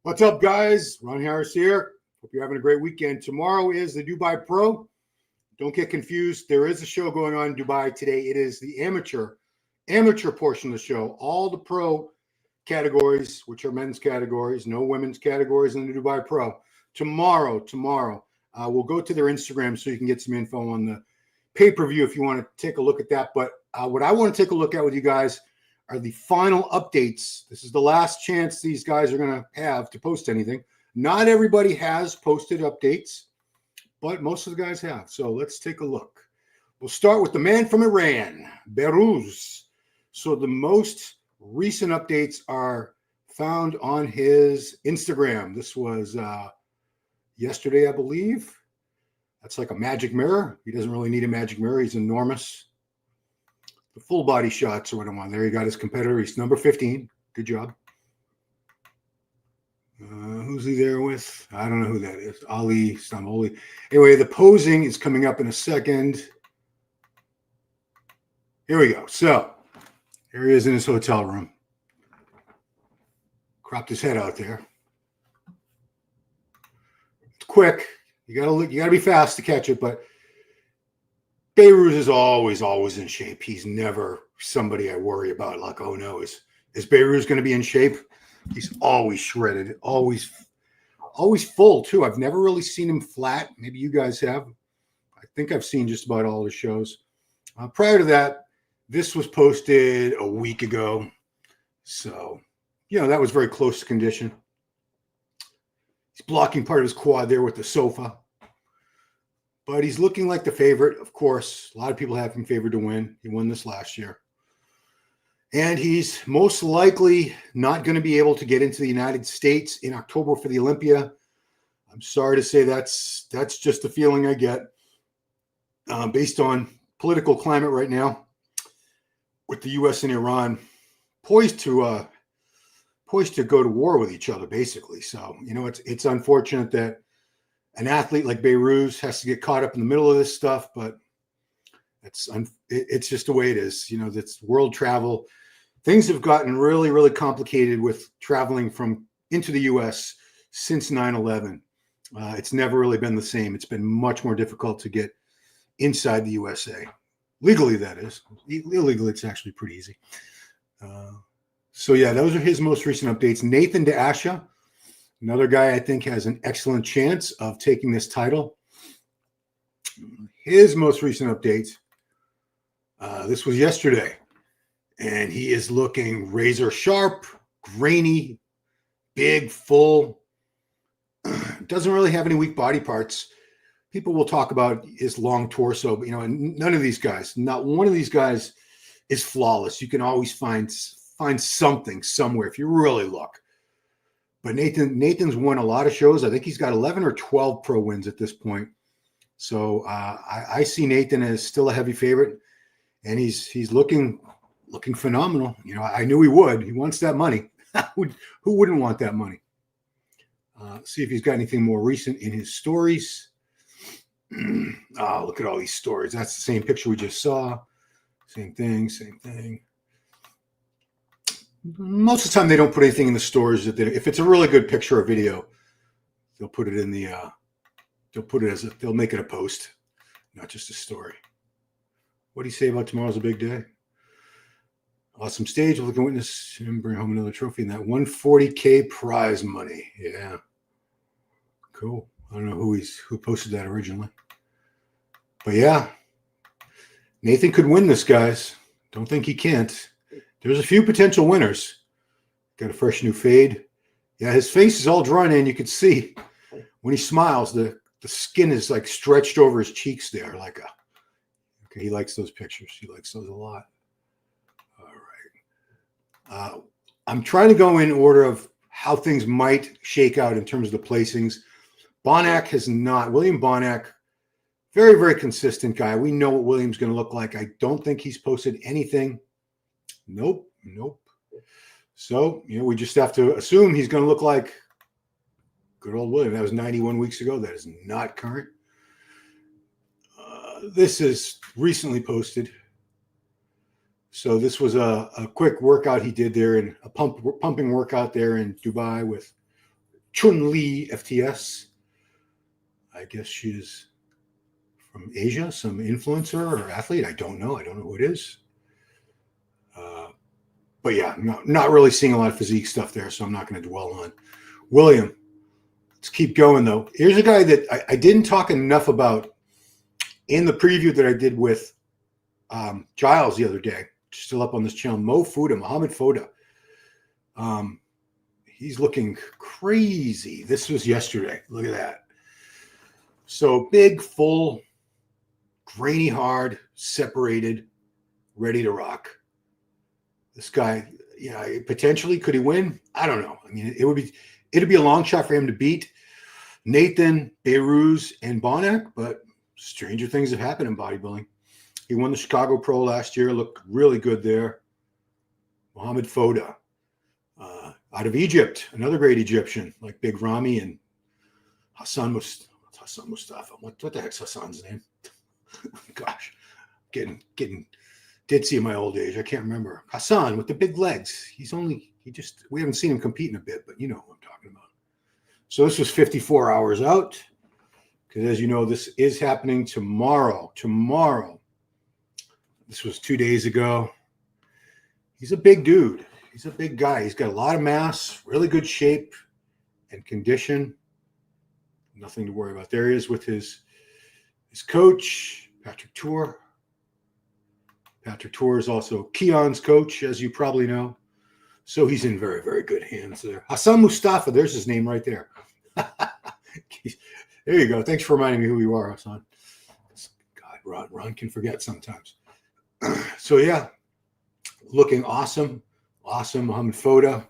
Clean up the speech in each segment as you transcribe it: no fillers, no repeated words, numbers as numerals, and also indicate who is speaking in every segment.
Speaker 1: What's up, guys? Ron Harris here. Hope you're having a great weekend. Tomorrow is the Dubai Pro. Don't get confused. There is a show going on in Dubai today. It is the amateur portion of the show. All the pro categories, which are men's categories, no women's categories in the Dubai Pro. Tomorrow, we'll go to their Instagram so you can get some info on the pay-per-view if you want to take a look at that. But what I want to take a look at with you guys are the final updates. This is the last chance these guys are going to have to post anything. Not everybody has posted updates, but most of the guys have. So let's take a look. We'll start with the man from Iran, Behrouz. So the most recent updates are found on his Instagram. This was yesterday, I believe. That's like a magic mirror. He doesn't really need a magic mirror. He's enormous. The full body shots are what I want. There he got his competitor. He's number 15. Good job. Who's he there with? I don't know who that is. Ali Stamboli. Anyway, the posing is coming up in a second. Here we go. So here he is in his hotel room. Cropped his head out there. It's quick. You gotta be fast to catch it, but Behrouz is always in shape. He's never somebody I worry about. Like, oh no, is Behrouz going to be in shape? He's always shredded, always full too. I've never really seen him flat. Maybe you guys have. I think I've seen just about all the shows. Prior to that, this was posted a week ago, so that was very close to condition. He's blocking part of his quad there with the sofa. But he's looking like the favorite, of course. A lot of people have him favored to win. He won this last year. And he's most likely not going to be able to get into the United States in October for the Olympia. I'm sorry to say that's just the feeling I get based on political climate right now with the U.S. and Iran poised to go to war with each other, basically. So, it's unfortunate that an athlete like Behrouz has to get caught up in the middle of this stuff, but it's just the way it is. That's world travel. Things have gotten really, really complicated with traveling from into the U.S. since 9/11. It's never really been the same. It's been much more difficult to get inside the USA. Legally, that is. Illegally, it's actually pretty easy. So, those are his most recent updates. Nathan to Asha. Another guy I think has an excellent chance of taking this title. His most recent update, this was yesterday, and he is looking razor sharp, grainy, big, full. Doesn't really have any weak body parts. People will talk about his long torso, but none of these guys, not one of these guys is flawless. You can always find something somewhere if you really look. But Nathan's won a lot of shows. I think he's got 11 or 12 pro wins at this point. So I see Nathan as still a heavy favorite, and he's looking phenomenal. I knew he would. He wants that money. Who wouldn't want that money? See if he's got anything more recent in his stories. Oh, look at all these stories. That's the same picture we just saw. Same thing. Most of the time, they don't put anything in the stories. If it's a really good picture or video, they'll put it in the. They'll make it a post, not just a story. What do you say about tomorrow's a big day? Awesome stage. Looking witness him bring home another trophy in that 140K prize money. Yeah, cool. I don't know who posted that originally, but yeah, Nathan could win this, guys. Don't think he can't. There's a few potential winners. Got a fresh new fade. Yeah, his face is all drawn in. You can see when he smiles, the skin is like stretched over his cheeks there. Okay, he likes those pictures. He likes those a lot. All right. I'm trying to go in order of how things might shake out in terms of the placings. Bonac has not. William Bonac, very, very consistent guy. We know what William's going to look like. I don't think he's posted anything. Nope. So, we just have to assume he's going to look like good old William. That was 91 weeks ago. That is not current. This is recently posted. So this was a quick workout he did there, and a pumping workout there in Dubai with Chun-Li FTS. I guess she's from Asia, some influencer or athlete. I don't know. I don't know who it is. But yeah, not really seeing a lot of physique stuff there, so I'm not going to dwell on. William, let's keep going, though. Here's a guy that I didn't talk enough about in the preview that I did with Giles the other day. Still up on this channel. Mohamed Foda. He's looking crazy. This was yesterday. Look at that. So big, full, grainy hard, separated, ready to rock. This guy, yeah, potentially, could he win? I don't know. I mean, it'd be a long shot for him to beat Nathan, Behrouz, and Bonac, but stranger things have happened in bodybuilding. He won the Chicago Pro last year, looked really good there. Mohamed Foda, out of Egypt, another great Egyptian, like Big Ramy and Hassan Mustafa. What the heck's Hassan's name? Gosh, getting ditzy in my old age. I can't remember. Hassan with the big legs. We haven't seen him compete in a bit, but you know who I'm talking about. So this was 54 hours out, because as you know, this is happening tomorrow. This was 2 days ago. He's a big dude. He's a big guy. He's got a lot of mass, really good shape and condition. Nothing to worry about. There he is with his coach, Patrick Tour. Patrick Tour is also Keon's coach, as you probably know. So he's in very, very good hands there. Hassan Mustafa, there's his name right there. There you go. Thanks for reminding me who you are, Hassan. God, Ron can forget sometimes. So yeah, looking awesome. Awesome. Mohamed Foda.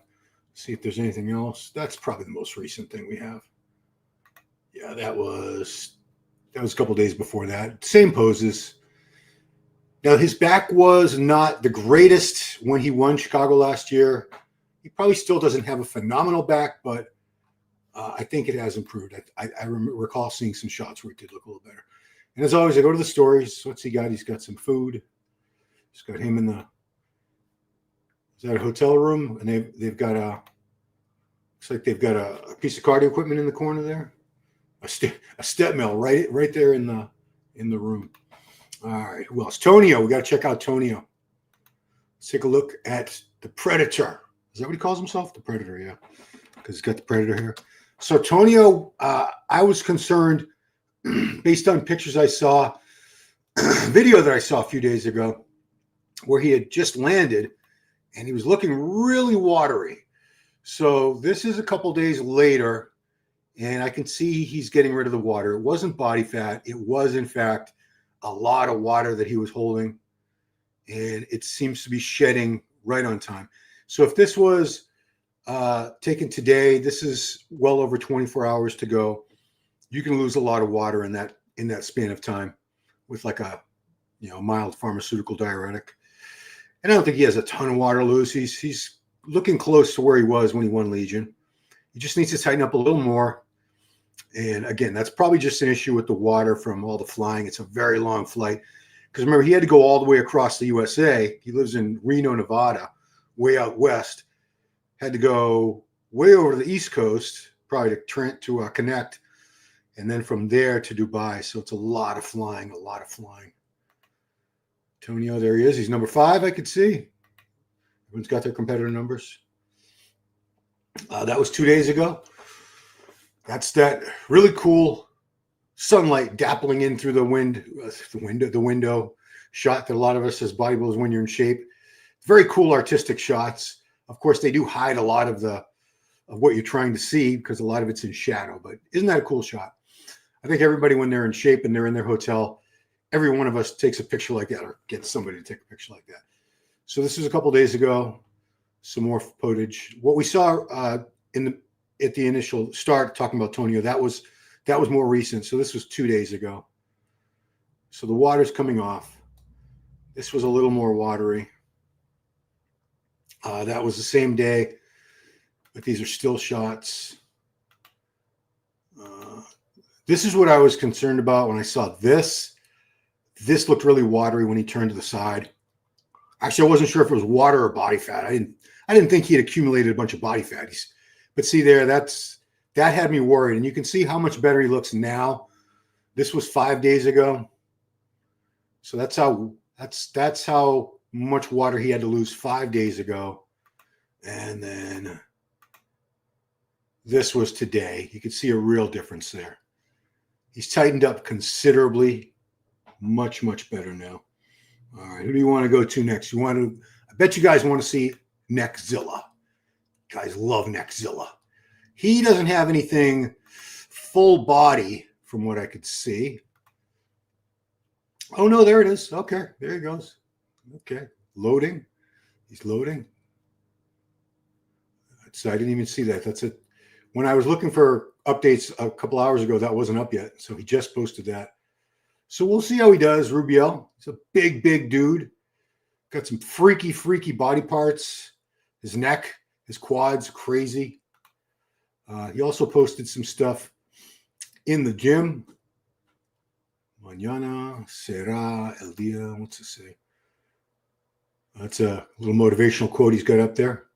Speaker 1: See if there's anything else. That's probably the most recent thing we have. Yeah, that was a couple days before that. Same poses. Now, his back was not the greatest when he won Chicago last year. He probably still doesn't have a phenomenal back, but I think it has improved. I recall seeing some shots where it did look a little better. And as always, I go to the stories. What's he got? He's got some food. He's got him in the – is that a hotel room? And they've got looks like they've got a piece of cardio equipment in the corner there. A step mill right there in the room. All right, who else? Tonio. We got to check out Tonio. Let's take a look at the Predator. Is that what he calls himself? The Predator, yeah. Because he's got the Predator here. So Tonio, I was concerned based on pictures I saw, video that I saw a few days ago, where he had just landed and he was looking really watery. So this is a couple days later, and I can see he's getting rid of the water. It wasn't body fat. It was, in fact, a lot of water that he was holding, and it seems to be shedding right on time. So if this was taken today, this is well over 24 hours to go. You can lose a lot of water in that span of time with like a mild pharmaceutical diuretic. And I don't think he has a ton of water to lose. He's looking close to where he was when he won Legion. He just needs to tighten up a little more. And again, that's probably just an issue with the water from all the flying. It's a very long flight. Because remember, he had to go all the way across the USA. He lives in Reno, Nevada, way out west. Had to go way over to the East Coast, probably to Trent to connect. And then from there to Dubai. So it's a lot of flying. Tonio, there he is. He's number 5, I could see. Everyone's got their competitor numbers. That was 2 days ago. That's that really cool sunlight dappling in through the window shot that a lot of us as bodybuilders, when you're in shape, very cool artistic shots. Of course, they do hide a lot of what you're trying to see because a lot of it's in shadow. But isn't that a cool shot? I think everybody, when they're in shape and they're in their hotel, every one of us takes a picture like that or gets somebody to take a picture like that. So this was a couple days ago. Some more footage. What we saw at the initial start talking about Tonio, that was more recent. So this was 2 days ago. So the water's coming off. This was a little more watery. That was the same day, but these are still shots. This is what I was concerned about when I saw this. This looked really watery when he turned to the side. Actually, I wasn't sure if it was water or body fat. I didn't think he had accumulated a bunch of body fat. But see there, that's that had me worried. And you can see how much better he looks now. This was 5 days ago. So that's how much water he had to lose 5 days ago. And then this was today. You can see a real difference there. He's tightened up considerably. Much, much better now. All right, who do you want to go to next? I bet you guys want to see Neckzilla. You guys love Neckzilla. He doesn't have anything full body from what I could see. Oh, no, there it is. Okay, there he goes. Okay, loading. He's loading. So I didn't even see that. That's it. When I was looking for updates a couple hours ago, that wasn't up yet. So he just posted that. So we'll see how he does, Rubiel. He's a big, big dude. Got some freaky, freaky body parts. His neck, his quads, crazy. He also posted some stuff in the gym. Mañana será el día. What's it say? That's a little motivational quote he's got up there.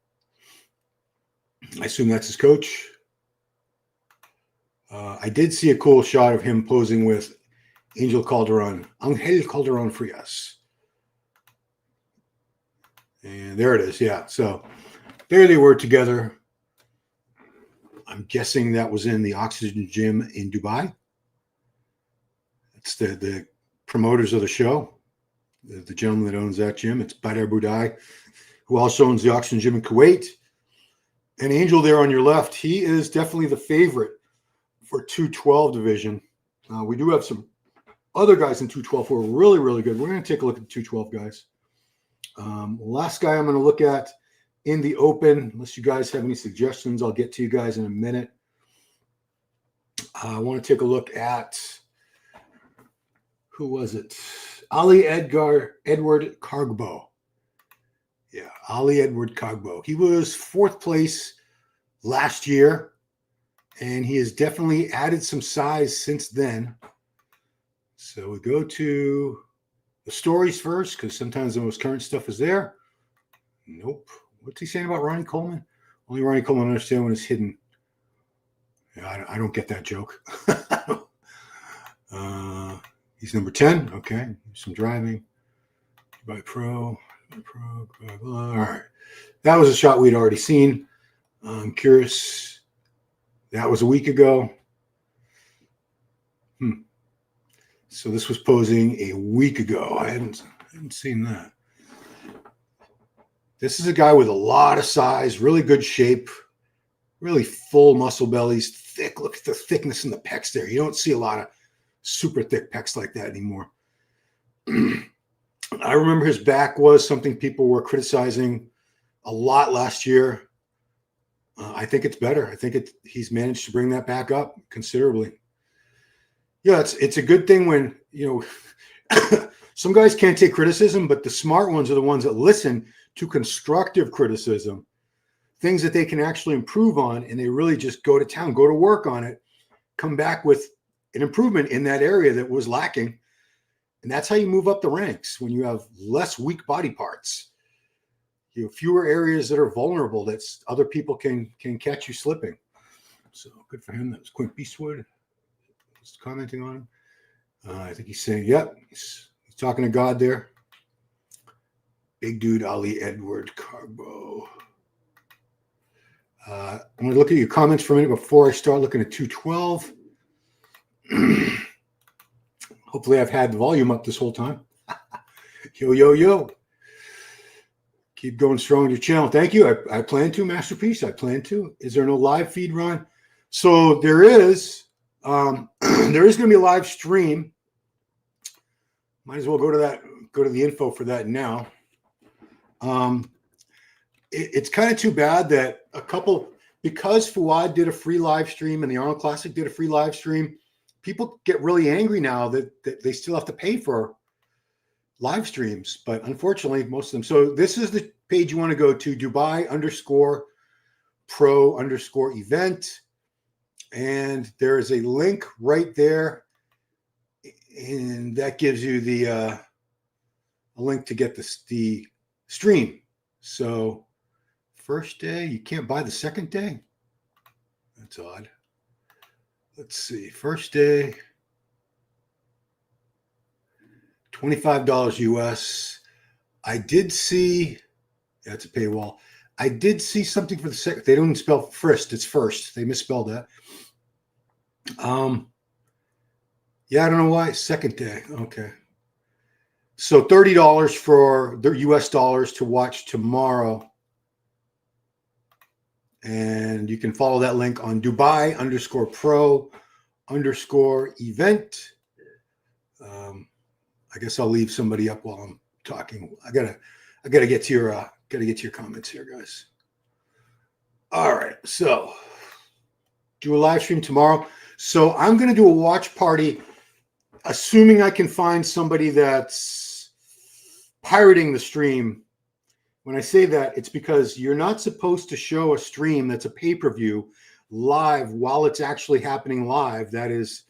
Speaker 1: I assume that's his coach. I did see a cool shot of him posing with Angel Calderon, Angel Calderon Frias. And there it is. Yeah. So there they were together. I'm guessing that was in the Oxygen Gym in Dubai. It's the promoters of the show, the gentleman that owns that gym. It's Badr Budai, who also owns the Oxygen Gym in Kuwait. And Angel there on your left, he is definitely the favorite for 212 division. We do have some other guys in 212 who are really, really good. We're going to take a look at the 212 guys. Last guy I'm going to look at in the open, unless you guys have any suggestions, I'll get to you guys in a minute. I want to take a look at, who was it? Edward Kargbo. Yeah, Edward Kargbo. He was 4th place last year, and he has definitely added some size since then. So we go to the stories first, because sometimes the most current stuff is there. Nope. What's he saying about Ronnie Coleman? Only Ronnie Coleman understands when it's hidden. Yeah, I don't get that joke. He's number 10. Okay. Some driving. By Pro. Blah, blah. All right. That was a shot we'd already seen. I'm curious. That was a week ago. So this was posing a week ago. I hadn't seen that. This is a guy with a lot of size, really good shape, really full muscle bellies, thick. Look at the thickness in the pecs there. You don't see a lot of super thick pecs like that anymore. I remember his back was something people were criticizing a lot last year. I think it's better. I think he's managed to bring that back up considerably. Yeah, it's a good thing when, some guys can't take criticism, but the smart ones are the ones that listen to constructive criticism, things that they can actually improve on, and they really just go to town, go to work on it, come back with an improvement in that area that was lacking. And that's how you move up the ranks when you have less weak body parts. You have fewer areas that are vulnerable that other people can catch you slipping. So good for him. That was Quint Beastwood. He's commenting on him. I think he's saying, yep, he's talking to God there. Big dude, Edward Kargbo. I'm going to look at your comments for a minute before I start looking at 212. Hopefully I've had the volume up this whole time. Yo. Keep going strong on your channel. Thank you. I plan to, Masterpiece. I plan to. Is there no live feed, Ron? So there is. There is going to be a live stream. Might as well go to that. Go to the info for that now. It's kind of too bad that because Fouad did a free live stream and the Arnold Classic did a free live stream, people get really angry now that they still have to pay for live streams. But unfortunately, most of them. So this is the page you want to go to, Dubai_pro_event. And there is a link right there. And that gives you a link to get the stream. So first day, you can't buy the second day. That's odd. Let's see. First day, $25 US. I did see, that's a paywall. I did see something for the second. They don't spell first. It's first. They misspelled that. Yeah, I don't know why. Second day. Okay. So $30 for the US dollars to watch tomorrow. And you can follow that link on Dubai_pro_event. I guess I'll leave somebody up while I'm talking. I gotta get to your comments here, guys. All right, so do a live stream tomorrow. So I'm gonna do a watch party, assuming I can find somebody that's pirating the stream. When I say that, it's because you're not supposed to show a stream that's a pay-per-view live while it's actually happening live. That is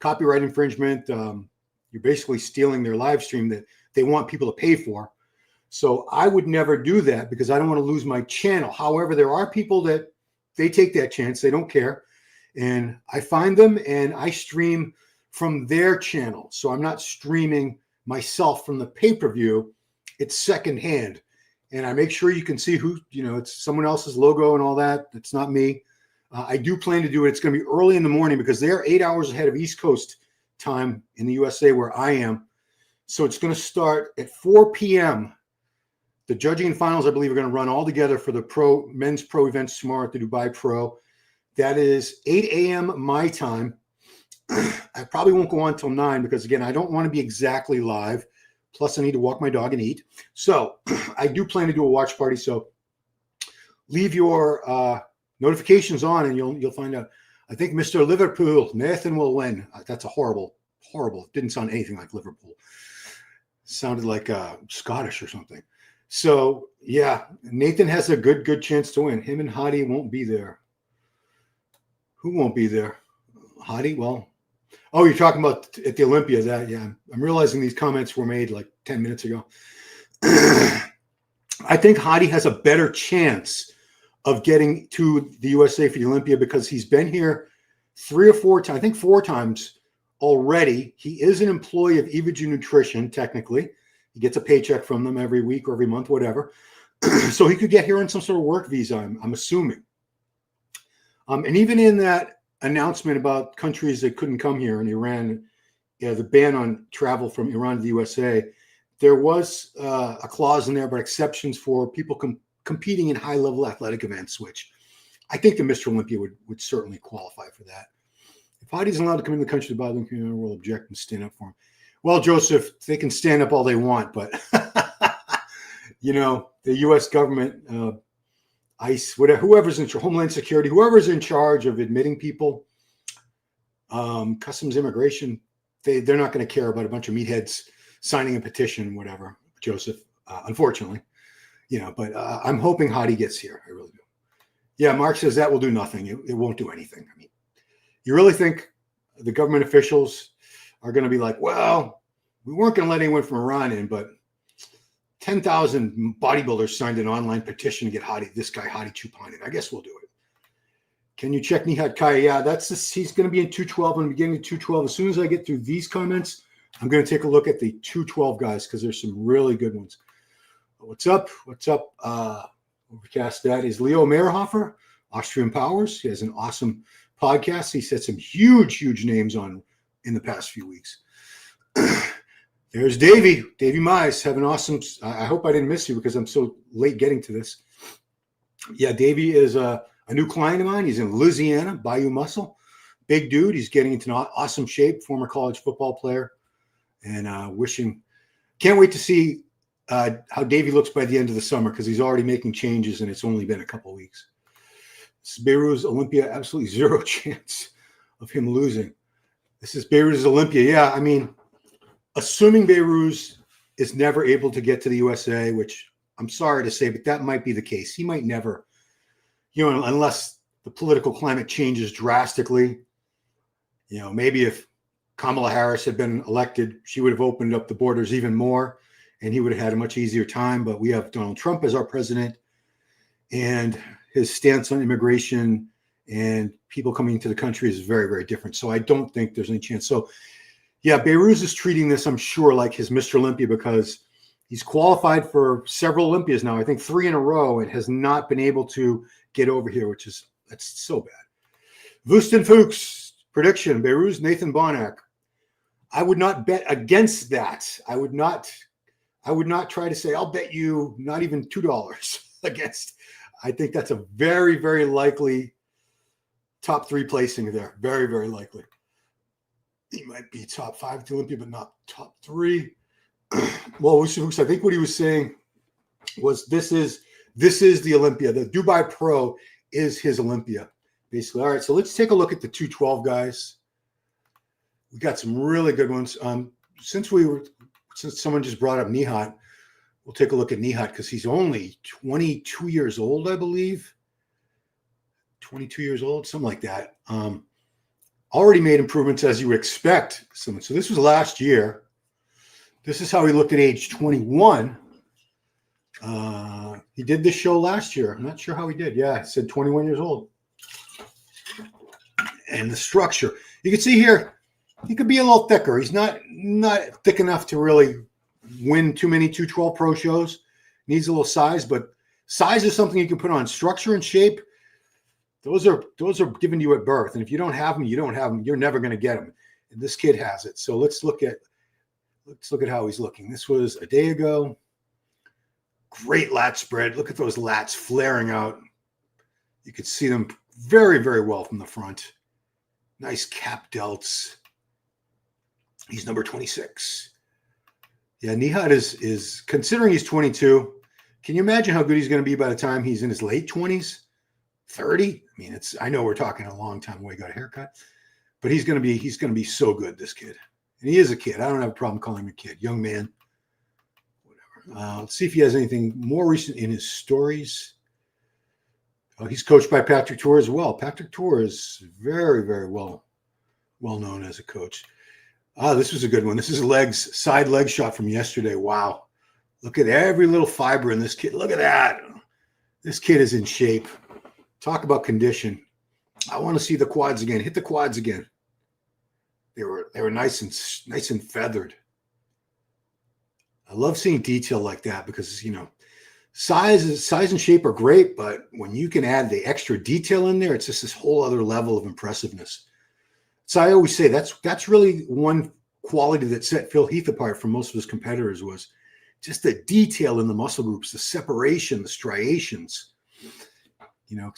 Speaker 1: copyright infringement. You're basically stealing their live stream that they want people to pay for. So I would never do that because I don't want to lose my channel. However, there are people that they take that chance. They don't care. And I find them and I stream from their channel. So I'm not streaming myself from the pay-per-view. It's secondhand. And I make sure you can see who, it's someone else's logo and all that. It's not me. I do plan to do it. It's going to be early in the morning because they are 8 hours ahead of East Coast time in the USA where I am. So it's going to start at 4 p.m. The judging and finals, I believe, are going to run all together for the men's pro events tomorrow at the Dubai Pro. That is 8 a.m. my time. I probably won't go on until 9 because, again, I don't want to be exactly live. Plus, I need to walk my dog and eat. So I do plan to do a watch party. So leave your notifications on and you'll find out. I think Mr. Liverpool, Nathan will win. That's a horrible. It didn't sound anything like Liverpool. It sounded like Scottish or something. So, yeah, Nathan has a good chance to win. Him and Hadi won't be there. Who won't be there? Hadi? Well, oh, you're talking about at the Olympia. That, yeah. I'm realizing these comments were made like 10 minutes ago. I think Hadi has a better chance of getting to the USA for the Olympia because he's been here 3 or 4 times, I think 4 times already. He is an employee of Evaju Nutrition, technically. He gets a paycheck from them every week or every month, whatever. So he could get here on some sort of work visa, I'm assuming. And even in that announcement about countries that couldn't come here in Iran, the ban on travel from Iran to the USA, there was a clause in there about exceptions for people competing in high-level athletic events, which I think the Mr. Olympia would certainly qualify for that. If Hadi's allowed to come in the country to buy them, we'll object and stand up for him. Well, Joseph, they can stand up all they want, but the U.S. government, ICE, whatever, whoever's in Homeland Security, whoever's in charge of admitting people, Customs Immigration, they're not going to care about a bunch of meatheads signing a petition, whatever, Joseph, unfortunately. But I'm hoping Hadi gets here. I really do. Yeah, Mark says that will do nothing. It won't do anything. I mean, you really think the government officials are going to be like, well, we weren't going to let anyone from Iran in, but 10,000 bodybuilders signed an online petition to get this guy Hadi Choopan in. I guess we'll do it. Can you check Nihat Kaya? Yeah, he's going to be in 212 and beginning of 212. As soon as I get through these comments, I'm going to take a look at the 212 guys because there's some really good ones. What's up? Overcast that is Leo Meyerhofer, Austrian Powers. He has an awesome podcast. He said some huge names on in the past few weeks. There's Davey Mize. Have an awesome. I hope I didn't miss you because I'm so late getting to this. Yeah, Davey is a new client of mine. He's in Louisiana, Bayou Muscle. Big dude. He's getting into awesome shape. Former college football player, and can't wait to see how Davey looks by the end of the summer because he's already making changes and it's only been a couple of weeks. Behrouz Olympia, absolutely zero chance of him losing. This is Behrouz Olympia. Yeah, I mean, assuming Behrouz is never able to get to the USA, which I'm sorry to say, but that might be the case. He might never, unless the political climate changes drastically. Maybe if Kamala Harris had been elected, she would have opened up the borders even more and he would have had a much easier time. But we have Donald Trump as our president, and his stance on immigration and people coming into the country is very, very different. So I don't think there's any chance. So yeah, Behrouz is treating this, I'm sure, like his Mr. Olympia, because he's qualified for several Olympias now. I think 3 in a row, and has not been able to get over here, that's so bad. Woesten Fuchs, prediction, Behrouz, Nathan Bonac. I would not bet against that. I would not try to say, I'll bet you not even $2 against. I think that's a very, very likely top 3 placing there. Very, very likely. He might be top 5 at the Olympia, but not top 3. Well, I think what he was saying was this is the Olympia. The Dubai Pro is his Olympia, basically. All right, so let's take a look at the 212 guys. We got some really good ones. Since someone just brought up Nihat, we'll take a look at Nihat because he's only 22 years old, I believe. 22 years old, something like that. Already made improvements as you would expect. So this was last year. This is how he looked at age 21. He did this show last year. I'm not sure how he did. Yeah, it said 21 years old. And the structure. You can see here, he could be a little thicker. He's not thick enough to really win too many 212 pro shows. Needs a little size, but size is something you can put on. Structure and shape, those are given to you at birth. And if you don't have them, you don't have them. You're never going to get them. And this kid has it. So let's look at how he's looking. This was a day ago. Great lat spread. Look at those lats flaring out. You could see them very, very well from the front. Nice cap delts. He's number 26. Yeah, Nihat is considering he's 22. Can you imagine how good he's going to be by the time he's in his late 20s? 30? I mean, I know we're talking a long time away, got a haircut, but he's going to be so good, this kid. And he is a kid. I don't have a problem calling him a kid. Young man. Whatever. Let's see if he has anything more recent in his stories. Oh, he's coached by Patrick Tour as well. Patrick Tour is very, very well known as a coach. This was a good one. This is side leg shot from yesterday. Wow. Look at every little fiber in this kid. Look at that. This kid is in shape. Talk about condition. I want to see the quads again. Hit the quads again. They were nice and feathered. I love seeing detail like that because, size and shape are great, but when you can add the extra detail in there, it's just this whole other level of impressiveness. So I always say that's really one quality that set Phil Heath apart from most of his competitors was just the detail in the muscle groups, the separation, the striations.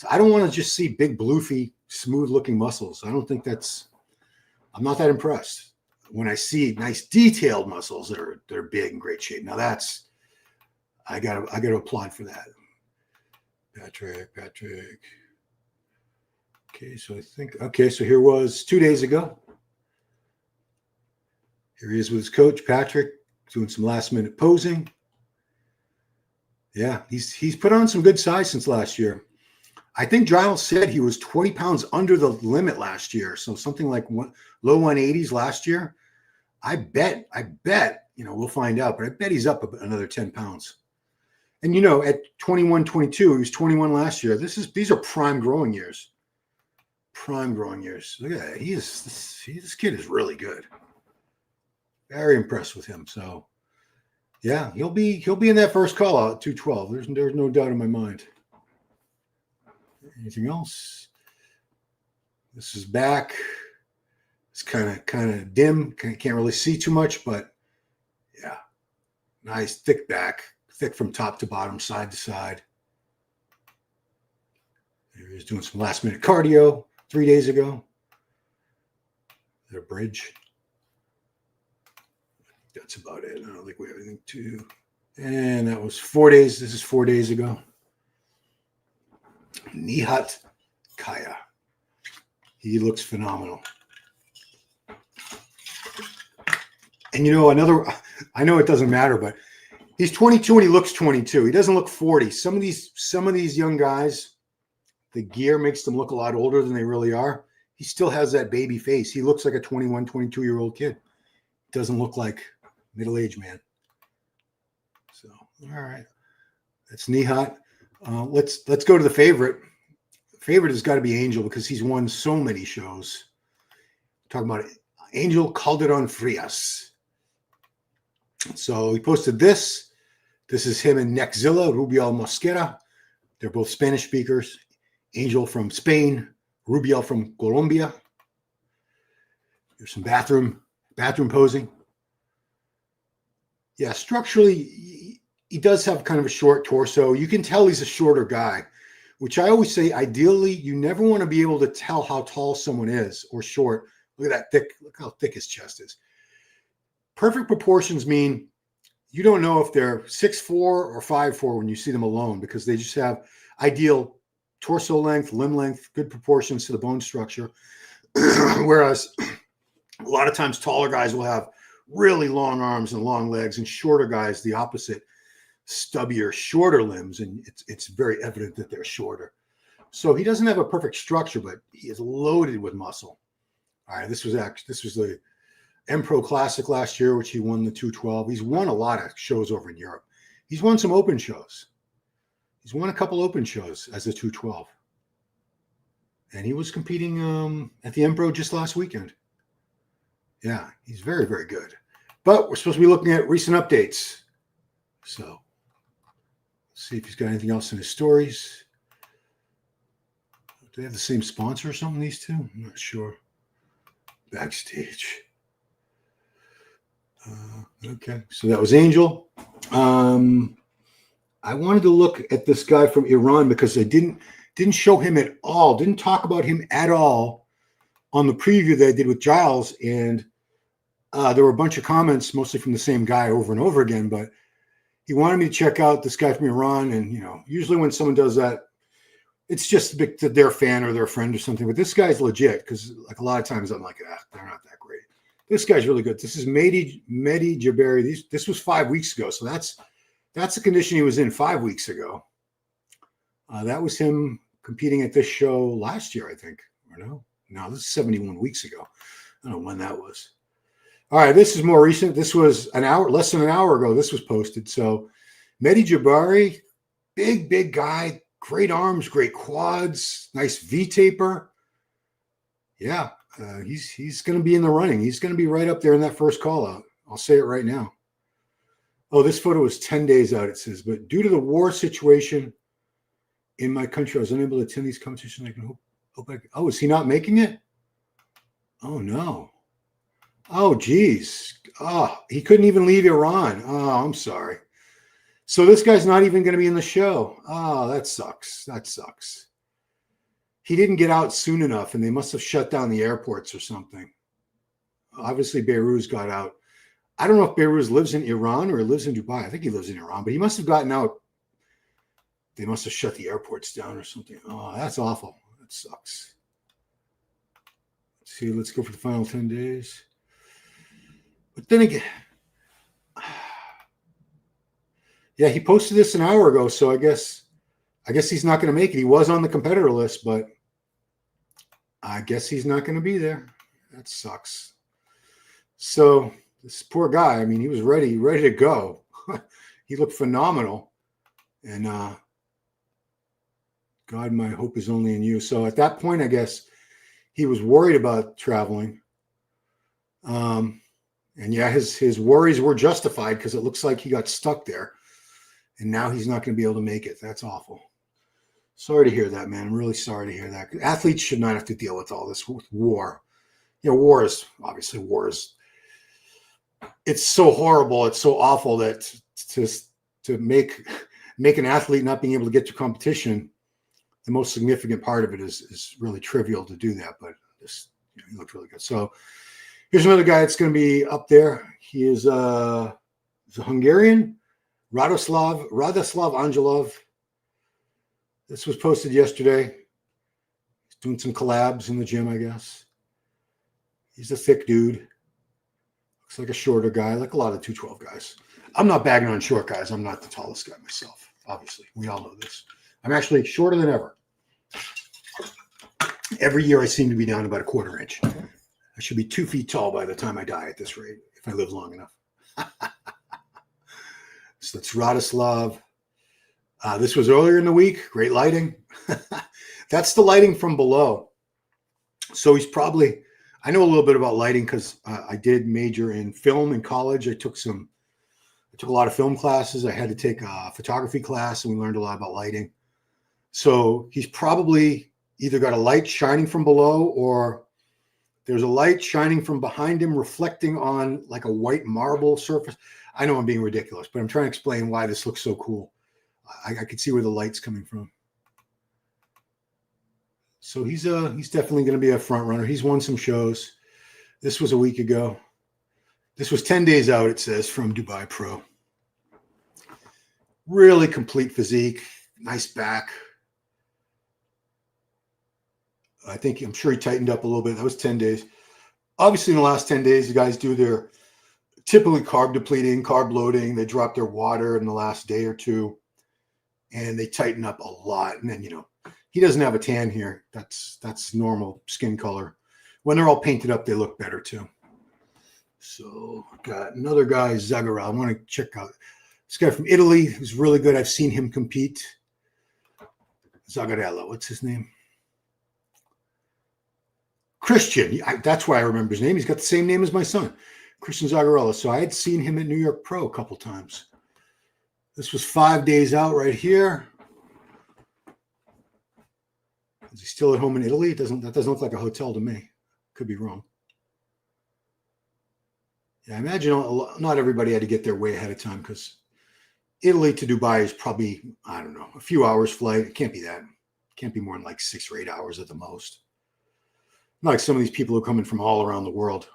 Speaker 1: I don't want to just see big, bloofy, smooth-looking muscles. I'm not that impressed when I see nice, detailed muscles that are big and great shape. Now I got to applaud for that. Patrick. Okay, so here was 2 days ago. Here he is with his coach, Patrick, doing some last-minute posing. Yeah, he's put on some good size since last year. I think Giles said he was 20 pounds under the limit last year, so something like low 180s last year. I bet, we'll find out, but I bet he's up another 10 pounds. And, at 21, 22, he was 21 last year. These are prime growing years. Look at that. This kid is really good. Very impressed with him. So, yeah, he'll be in that first call out at 212. There's no doubt in my mind. Anything else? This is back. It's kind of dim. Can't really see too much, but yeah, nice thick back, thick from top to bottom, side to side. He was doing some last minute cardio 3 days ago. Their bridge. That's about it. I don't think we have anything to. And that was 4 days. This is 4 days ago. Nihat Kaya. He looks phenomenal. And I know it doesn't matter, but he's 22 and he looks 22. He doesn't look 40. Some of these young guys, the gear makes them look a lot older than they really are. He still has that baby face. He looks like a 21, 22-year-old kid. Doesn't look like middle-aged man. all right. That's Nihat. Let's go to the favorite. favorite has got to be Angel because he's won so many shows. Talking about Angel Calderon Frias. So he posted this. This is him and Nexzilla, Rubiel Mosquera. They're both Spanish speakers. Angel from Spain, Rubiel from Colombia. There's some bathroom posing. Yeah, structurally, he does have kind of a short torso. You can tell he's a shorter guy, which I always say, ideally, you never want to be able to tell how tall someone is or short. Look at that thick, look how thick his chest is. Perfect proportions mean you don't know if they're 6'4" or 5'4" when you see them alone because they just have ideal torso length, limb length, good proportions to the bone structure. Whereas a lot of times taller guys will have really long arms and long legs, and shorter guys, the opposite, stubbier, shorter limbs, and it's very evident that they're shorter. So he doesn't have a perfect structure, but he is loaded with muscle. All right, this was the M-Pro Classic last year, which he won the 212. He's won a lot of shows over in Europe. He's won some open shows. He's won a couple open shows as a 212. And he was competing at the M-Pro just last weekend. Yeah, he's very, very good. But we're supposed to be looking at recent updates. So let's see if he's got anything else in his stories. Do they have the same sponsor or something, these two? I'm not sure. Backstage. Okay, so that was Angel. I wanted to look at this guy from Iran because they didn't show him at all, didn't talk about him at all on the preview that I did with Giles, and there were a bunch of comments, mostly from the same guy over and over again, but he wanted me to check out this guy from Iran, and usually when someone does that, it's just their fan or their friend or something, but this guy's legit because like a lot of times I'm like, they're not that great. This guy's really good. This is Medie Jabari. This was 5 weeks ago, so that's the condition he was in 5 weeks ago. That was him competing at this show last year, I think. Or no, this is 71 weeks ago. I don't know when that was. All right, this is more recent. This was less than an hour ago. This was posted. So Medie Jabari, big guy, great arms, great quads, nice V-taper. Yeah, he's going to be in the running. He's going to be right up there in that first call out. I'll say it right now. Oh, this photo was 10 days out, it says. But due to the war situation in my country, I was unable to attend these competitions. I can hope oh, is he not making it? Oh, no. Oh, geez. Oh, he couldn't even leave Iran. Oh, I'm sorry. So this guy's not even going to be in the show. Oh, that sucks. That sucks. He didn't get out soon enough, and they must have shut down the airports or something. Obviously, Behrouz got out. I don't know if Behrouz lives in Iran or lives in Dubai. I think he lives in Iran, but he must have gotten out. They must have shut the airports down or something. Oh, that's awful. That sucks. Let's see. Let's go for the final 10 days. But then again, yeah, he posted this an hour ago, so I guess he's not going to make it. He was on the competitor list, but I guess he's not going to be there. That sucks. So this poor guy, I mean, he was ready to go. He looked phenomenal. And God, my hope is only in you. So at that point, I guess he was worried about traveling. And yeah, his worries were justified because it looks like he got stuck there. And now he's not going to be able to make it. That's awful. Sorry to hear that, man. I'm really sorry to hear that. Athletes should not have to deal with all this with war. War is it's so horrible. It's so awful that to make an athlete not being able to get to competition, the most significant part of it is really trivial to do that. But he looked really good. So here's another guy that's going to be up there. He is a Hungarian, Radoslav Angelov. This was posted yesterday. He's doing some collabs in the gym, I guess. He's a thick dude. Looks like a shorter guy, like a lot of 212 guys. I'm not bagging on short guys. I'm not the tallest guy myself, obviously. We all know this. I'm actually shorter than ever. Every year I seem to be down about a quarter inch. I should be 2 feet tall by the time I die at this rate, if I live long enough. So that's Radoslav. This was earlier in the week. Great lighting. That's the lighting from below. So he's probably, I know a little bit about lighting because I did major in film in college. I took a lot of film classes. I had to take a photography class, and we learned a lot about lighting. So he's probably either got a light shining from below, or there's a light shining from behind him reflecting on like a white marble surface. I know I'm being ridiculous, but I'm trying to explain why this looks so cool. I could see where the light's coming from. So he's definitely going to be a front runner. He's won some shows. This was a week ago. This was 10 days out, it says, from Dubai Pro. Really complete physique, nice back. I'm sure he tightened up a little bit. That was 10 days. Obviously, in the last 10 days, the guys do their typically carb depleting, carb loading. They drop their water in the last day or two, and they tighten up a lot. And then, he doesn't have a tan here. That's normal skin color. When they're all painted up, they look better too. So got another guy, Zagarella. I want to check out this guy from Italy who's really good. I've seen him compete. Zagarella, what's his name? Christian. That's why I remember his name. He's got the same name as my son, Christian Zagarella. So I had seen him at New York Pro a couple times. This was 5 days out right here. Is he still at home in Italy? That doesn't look like a hotel to me. Could be wrong. Yeah, I imagine not everybody had to get there way ahead of time, because Italy to Dubai is probably, I don't know, a few hours flight. It can't be that. It can't be more than like 6 or 8 hours at the most. Not like some of these people who are coming from all around the world.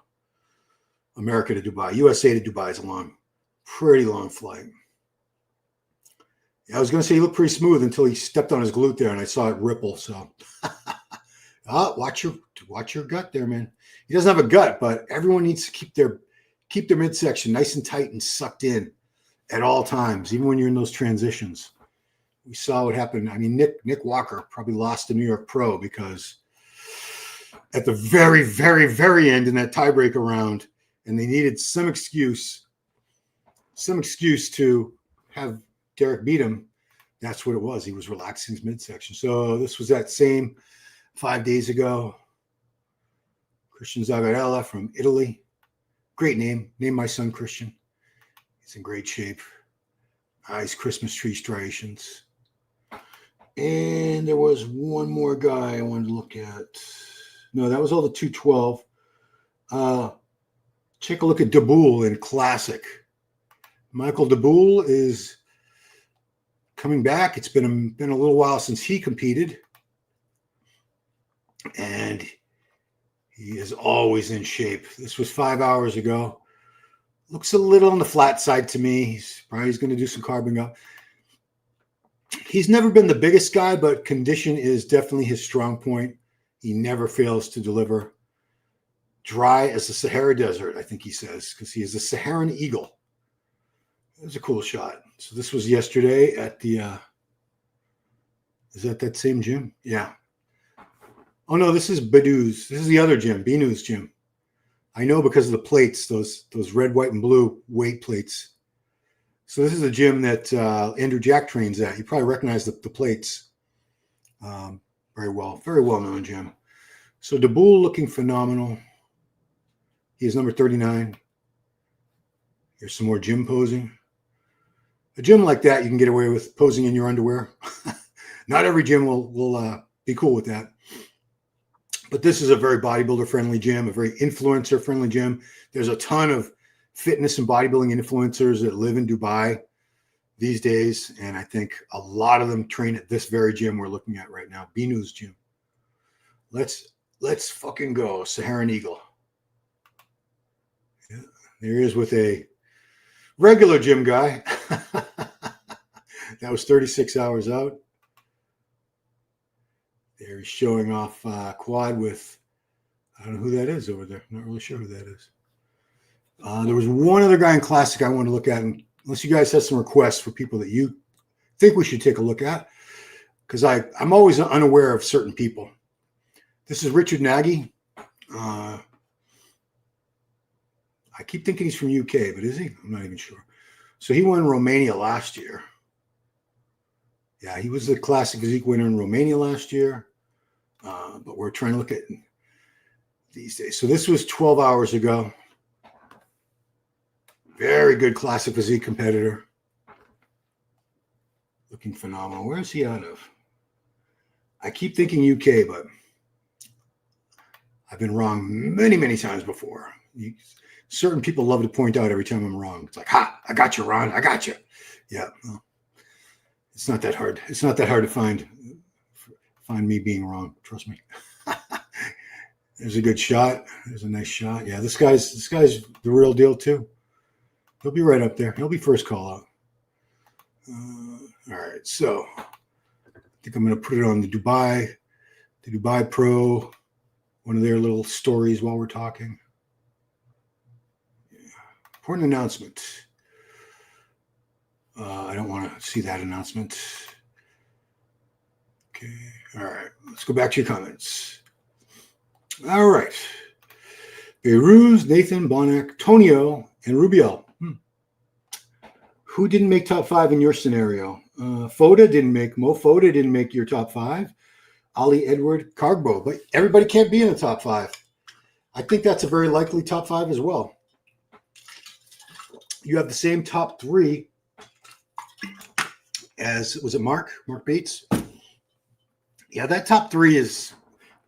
Speaker 1: America to Dubai. USA to Dubai is a pretty long flight. Yeah, I was going to say he looked pretty smooth until he stepped on his glute there, and I saw it ripple. So, watch your gut there, man. He doesn't have a gut, but everyone needs to keep their midsection nice and tight and sucked in at all times, even when you're in those transitions. We saw what happened. I mean, Nick Walker probably lost the New York Pro because at the very, very, very end in that tiebreaker round, and they needed some excuse to have Derek beat him. That's what it was. He was relaxing his midsection. So this was that same 5 days ago. Christian Zagarella from Italy. Great name. Name my son Christian. He's in great shape. Nice Christmas tree striations. And there was one more guy I wanted to look at. No, that was all the 212. Take a look at Daboul in Classic. Michael Daboul is coming back. It's been a little while since he competed, and he is always in shape. This was 5 hours ago. Looks a little on the flat side to me. He's going to do some carving up. He's never been the biggest guy, but condition is definitely his strong point. He never fails to deliver. Dry as the Sahara Desert, I think he says, because he is a Saharan eagle. It was a cool shot. So this was yesterday at the, is that same gym? Yeah. Oh no, this is Behrouz. This is the other gym, Behrouz gym. I know because of the plates, those red, white, and blue weight plates. So this is the gym that Andrew Jack trains at. You probably recognize the plates very well known gym. So Daboul looking phenomenal. He is number 39. Here's some more gym posing. A gym like that, you can get away with posing in your underwear. Not every gym will be cool with that. But this is a very bodybuilder-friendly gym, a very influencer-friendly gym. There's a ton of fitness and bodybuilding influencers that live in Dubai these days, and I think a lot of them train at this very gym we're looking at right now, Behrouz gym. Let's fucking go, Saharan Eagle. Yeah, there he is with a regular gym guy. That was 36 hours out. There he's showing off quad with, I don't know who that is over there. I'm not really sure who that is. There was one other guy in Classic I wanted to look at, and unless you guys have some requests for people that you think we should take a look at, because I'm always unaware of certain people. This is Richard Nagy. I keep thinking he's from UK, but is he? I'm not even sure. So he won Romania last year. Yeah, he was the classic physique winner in Romania last year. But we're trying to look at these days. So this was 12 hours ago. Very good classic physique competitor. Looking phenomenal. Where is he out of? I keep thinking UK, but I've been wrong many, many times before. Certain people love to point out every time I'm wrong. It's like, ha, I got you, Ron. I got you. Yeah. Well, it's not that hard. It's not that hard to find me being wrong. Trust me. There's a good shot. There's a nice shot. Yeah, this guy's the real deal too. He'll be right up there. He'll be first call out. All right, so I think I'm going to put it on the Dubai Pro, one of their little stories while we're talking. Yeah. Important announcement. I don't want to see that announcement. Okay. All right. Let's go back to your comments. All right. Behrouz, Nathan, Bonac, Tonio, and Rubiel. Who didn't make top 5 in your scenario? Foda didn't make. Mo Foda didn't make your top 5. Ali, Edward, Kargbo. But everybody can't be in the top 5. I think that's a very likely top 5 as well. You have the same top 3 as, was it Mark Bates? Yeah, that top 3 is,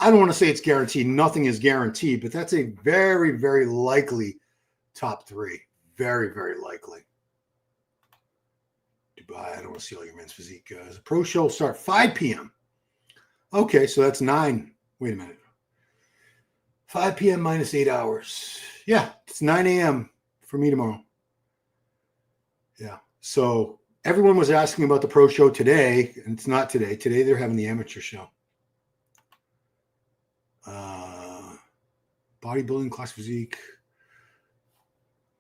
Speaker 1: I don't want to say it's guaranteed. Nothing is guaranteed, but that's a very, very likely top 3. Very, very likely. Dubai, I don't want to see all your men's physique. The pro show will start 5 p.m. Okay, so that's 9. Wait a minute. 5 p.m. minus 8 hours. Yeah, it's 9 a.m. for me tomorrow. Yeah, so everyone was asking about the pro show today, and it's not today. Today they're having the amateur show. Bodybuilding, class physique.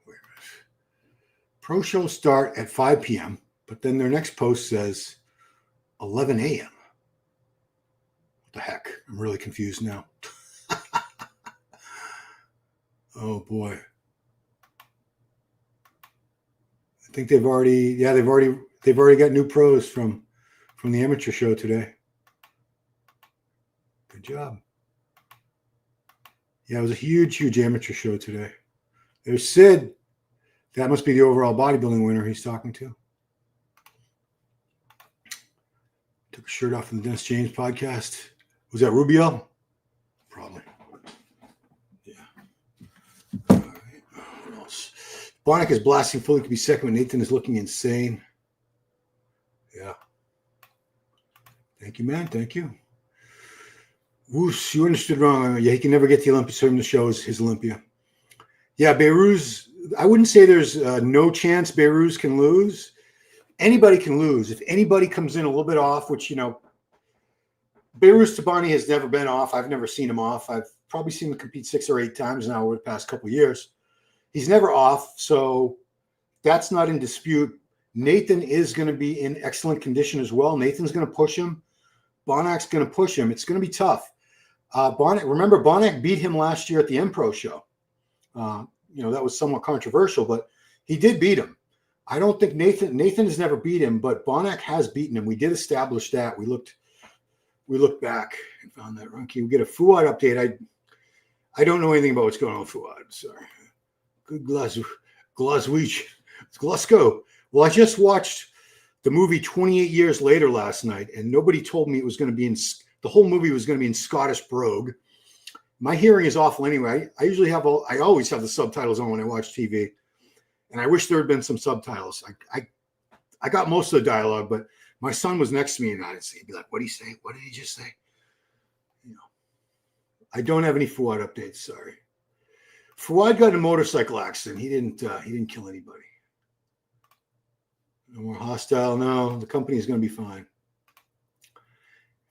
Speaker 1: Wait a minute. Pro shows start at 5 p.m., but then their next post says 11 a.m. What the heck? I'm really confused now. Oh boy. I think they've already got new pros from the amateur show today. Good job. Yeah, it was a huge, huge amateur show today. There's Sid. That must be the overall bodybuilding winner he's talking to. Took a shirt off in the Dennis James podcast. Was that Rubiel? Probably. Yeah. All right. What else? Bonac is blasting fully to be second when Nathan is looking insane. Yeah. Thank you, man. Thank you. Whoosh, you understood wrong. Yeah, he can never get the Olympia, so him to show his Olympia. Yeah, Behrouz, I wouldn't say there's no chance Behrouz can lose. Anybody can lose. If anybody comes in a little bit off, which, Behrouz Tabani has never been off. I've never seen him off. I've probably seen him compete 6 or 8 times now over the past couple of years. He's never off, so that's not in dispute. Nathan is going to be in excellent condition as well. Nathan's going to push him. Bonac's going to push him. It's going to be tough. Bonac beat him last year at the M-Pro show. That was somewhat controversial, but he did beat him. I don't think Nathan has never beat him, but Bonac has beaten him. We did establish that. We looked back and found that rookie. We get a Fuad update. I don't know anything about what's going on with Fuad. Sorry. Good Glasgow. Well, I just watched the movie 28 Years Later last night, and nobody told me it was going to be the whole movie was going to be in Scottish brogue. My hearing is awful anyway. I always have the subtitles on when I watch TV, and I wish there had been some subtitles. I got most of the dialogue, but my son was next to me, and I'd say, he'd be like, "What did he say? What did he just say?" I don't have any Fuad updates. Sorry. Fuad got in a motorcycle accident. He didn't kill anybody. No more hostile. No, the company is going to be fine.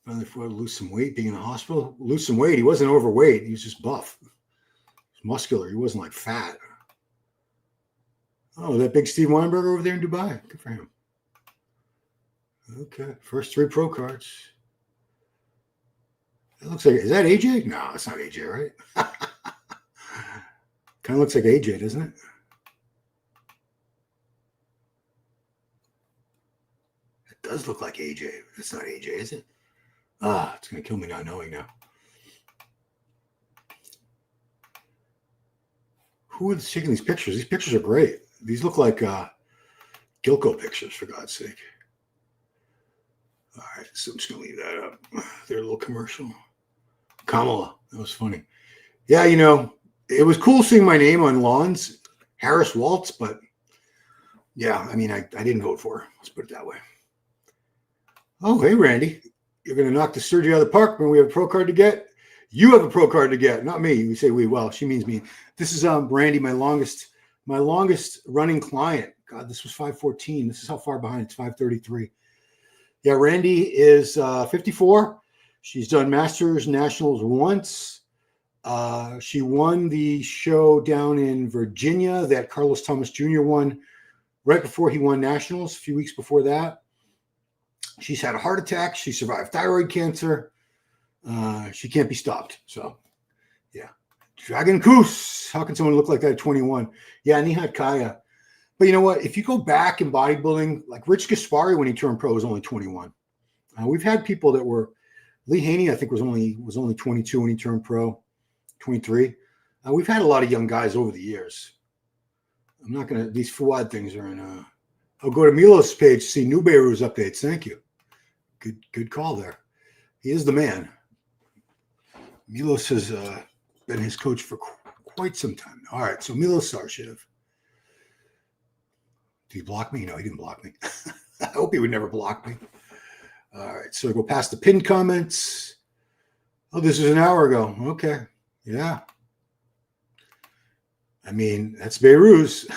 Speaker 1: Finally, Fuad lose some weight being in the hospital. Lose some weight. He wasn't overweight. He was just buff. He was muscular. He wasn't like fat. Oh, that big Steve Weinberger over there in Dubai. Good for him. Okay. First 3 pro cards. It looks like, is that AJ? No, it's not AJ, right? Kind of looks like AJ, doesn't it? does look like AJ. It's not AJ, is it? Ah, it's going to kill me not knowing now. Who is taking these pictures? These pictures are great. These look like Gilco pictures, for God's sake. All right, so I'm just going to leave that up. Their little commercial. Kamala. That was funny. Yeah, you know, it was cool seeing my name on lawns, Harris Waltz, but yeah, I mean, I didn't vote for her. Let's put it that way. Oh, hey, Randy. You're going to knock the surgery out of the park when we have a pro card to get? You have a pro card to get, not me. We say we. Well, she means me. This is Randy, my longest running client. God, this was 514. This is how far behind. It's 533. Yeah, Randy is 54. She's done Masters Nationals once. She won the show down in Virginia that Carlos Thomas Jr. won right before he won Nationals, a few weeks before that. She's had a heart attack. She survived thyroid cancer. She can't be stopped. So, yeah. Dragon Koos. How can someone look like that at 21? Yeah, Nihat Kaya. But you know what? If you go back in bodybuilding, like Rich Gaspari when he turned pro was only 21. We've had people that were Lee Haney, I think, was only 22 when he turned pro, 23. We've had a lot of young guys over the years. I'm not going to, these Fuad things are in, I'll go to Milos' page to see new Behrouz updates. Thank you. Good call there. He is the man. Milos has been his coach for quite some time. All right, so Milos Sarshev. Did he block me? No, he didn't block me. I hope he would never block me. All right, so I go past the pinned comments. Oh, this was an hour ago. Okay, yeah. I mean, that's Behrouz.